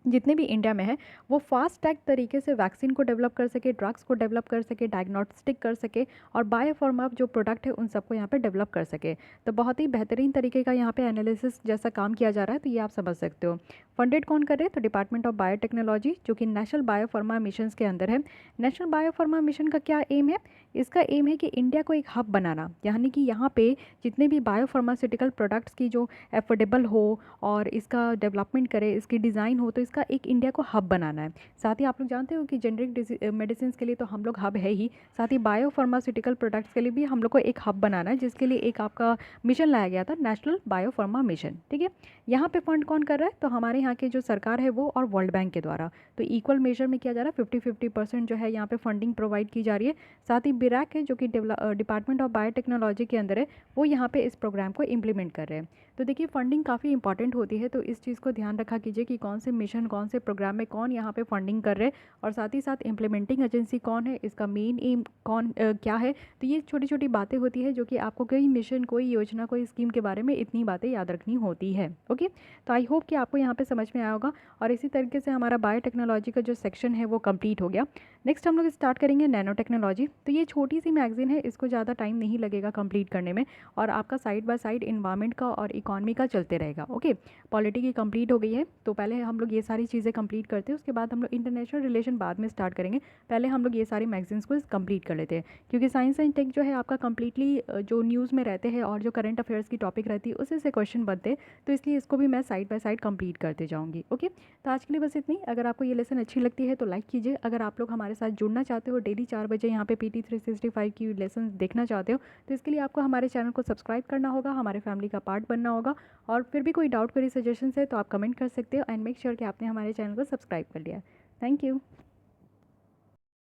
जितने भी इंडिया में है वो फास्ट ट्रैक तरीके से वैक्सीन को डेवलप कर सके, ड्रग्स को डेवलप कर सके, डायग्नोस्टिक कर सके और बायोफार्मा जो प्रोडक्ट है उन सबको यहाँ पे डेवलप कर सके। तो बहुत ही बेहतरीन तरीके का यहाँ पे एनालिसिस जैसा काम किया जा रहा है, तो ये आप समझ सकते हो। फंडेड कौन कर रहे हैं? तो डिपार्टमेंट ऑफ बायोटेक्नोलॉजी, जो कि नेशनल बायोफार्मा मिशन के अंदर है। नेशनल बायोफार्मा मिशन का क्या एम है? इसका एम है कि इंडिया को एक हब बनाना, यानी कि यहाँ पे जितने भी बायोफार्मास्यूटिकल प्रोडक्ट्स की जो एफोर्डेबल हो और इसका डेवलपमेंट करे, इसकी डिज़ाइन हो, तो इसका एक इंडिया को हब बनाना है। साथ ही आप लोग जानते हो कि जेनरिक मेडिसिन के लिए तो हम लोग हब है ही, साथ ही बायोफार्मास्यूटिकल प्रोडक्ट्स के लिए भी हम लोग को एक हब बनाना है, जिसके लिए एक आपका मिशन लाया गया था, नेशनल बायोफार्मा मिशन। ठीक है, यहाँ पे फंड कौन कर रहा है? तो हमारे यहाँ के जो सरकार है वो और वर्ल्ड बैंक के द्वारा। तो इक्वल मेजर में किया जा रहा है, 50-50% जो है यहाँ पे फंडिंग प्रोवाइड की जा रही है। साथ ही बिरैक है, जो कि डिपार्टमेंट ऑफ बायोटेक्नोलॉजी के अंदर है, वो यहाँ पे इस प्रोग्राम को इम्प्लीमेंट कर रहे हैं। तो देखिए फंडिंग काफ़ी इंपॉर्टेंट होती है, तो इस चीज़ को ध्यान रखा कीजिए कि कौन से मिशन, कौन से प्रोग्राम में कौन यहाँ पे फंडिंग कर रहे हैं, और साथ ही साथ इम्प्लीमेंटिंग एजेंसी कौन है, इसका मेन एम कौन क्या है। तो ये छोटी छोटी बातें होती है जो कि आपको कोई मिशन, कोई योजना, कोई स्कीम के बारे में इतनी बातें याद रखनी होती है। ओके, तो आई होप कि आपको यहाँ पे समझ में आया होगा। और इसी तरीके से हमारा बायोटेक्नोलॉजी का जो सेक्शन है वो कंप्लीट हो गया। नेक्स्ट हम लोग स्टार्ट करेंगे नैनो टेक्नोलॉजी। तो ये छोटी सी मैगजीन है, इसको ज़्यादा टाइम नहीं लगेगा कंप्लीट करने में, और आपका साइड बाय साइड इन्वायरमेंट का और इकॉनमी का चलते रहेगा। ओके, पॉलिटी की कंप्लीट हो गई है, तो पहले हम लोग ये सारी चीज़ें कंप्लीट करते हैं, उसके बाद हम लोग इंटरनेशनल रिलेशन बाद में स्टार्ट करेंगे। पहले हम लोग ये सारी मैगजीन्स को कंप्लीट कर लेते हैं, क्योंकि साइंस एंड टेक जो है आपका कंप्लीटली जो न्यूज़ में रहते हैं और जो करंट अफेयर्स की टॉपिक रहती है उसी से क्वेश्चन बनते हैं, तो इसलिए इसको भी मैं साइड बाय साइड कंप्लीट करते जाऊँगी। ओके, तो आज के लिए बस इतनी। अगर आपको ये लेसन अच्छी लगती है तो लाइक कीजिए। अगर आप लोग हमारे साथ जुड़ना चाहते हो, डेली 4 बजे यहाँ पे PT 365 की लेसन देखना चाहते हो, तो इसके लिए आपको हमारे चैनल को सब्सक्राइब करना होगा, हमारे फैमिली का पार्ट बनना होगा। और फिर भी कोई डाउट, कोई सजेशन है तो आप कमेंट कर सकते हो, एंड मेक श्योर कि आपने हमारे चैनल को सब्सक्राइब कर लिया। Thank you.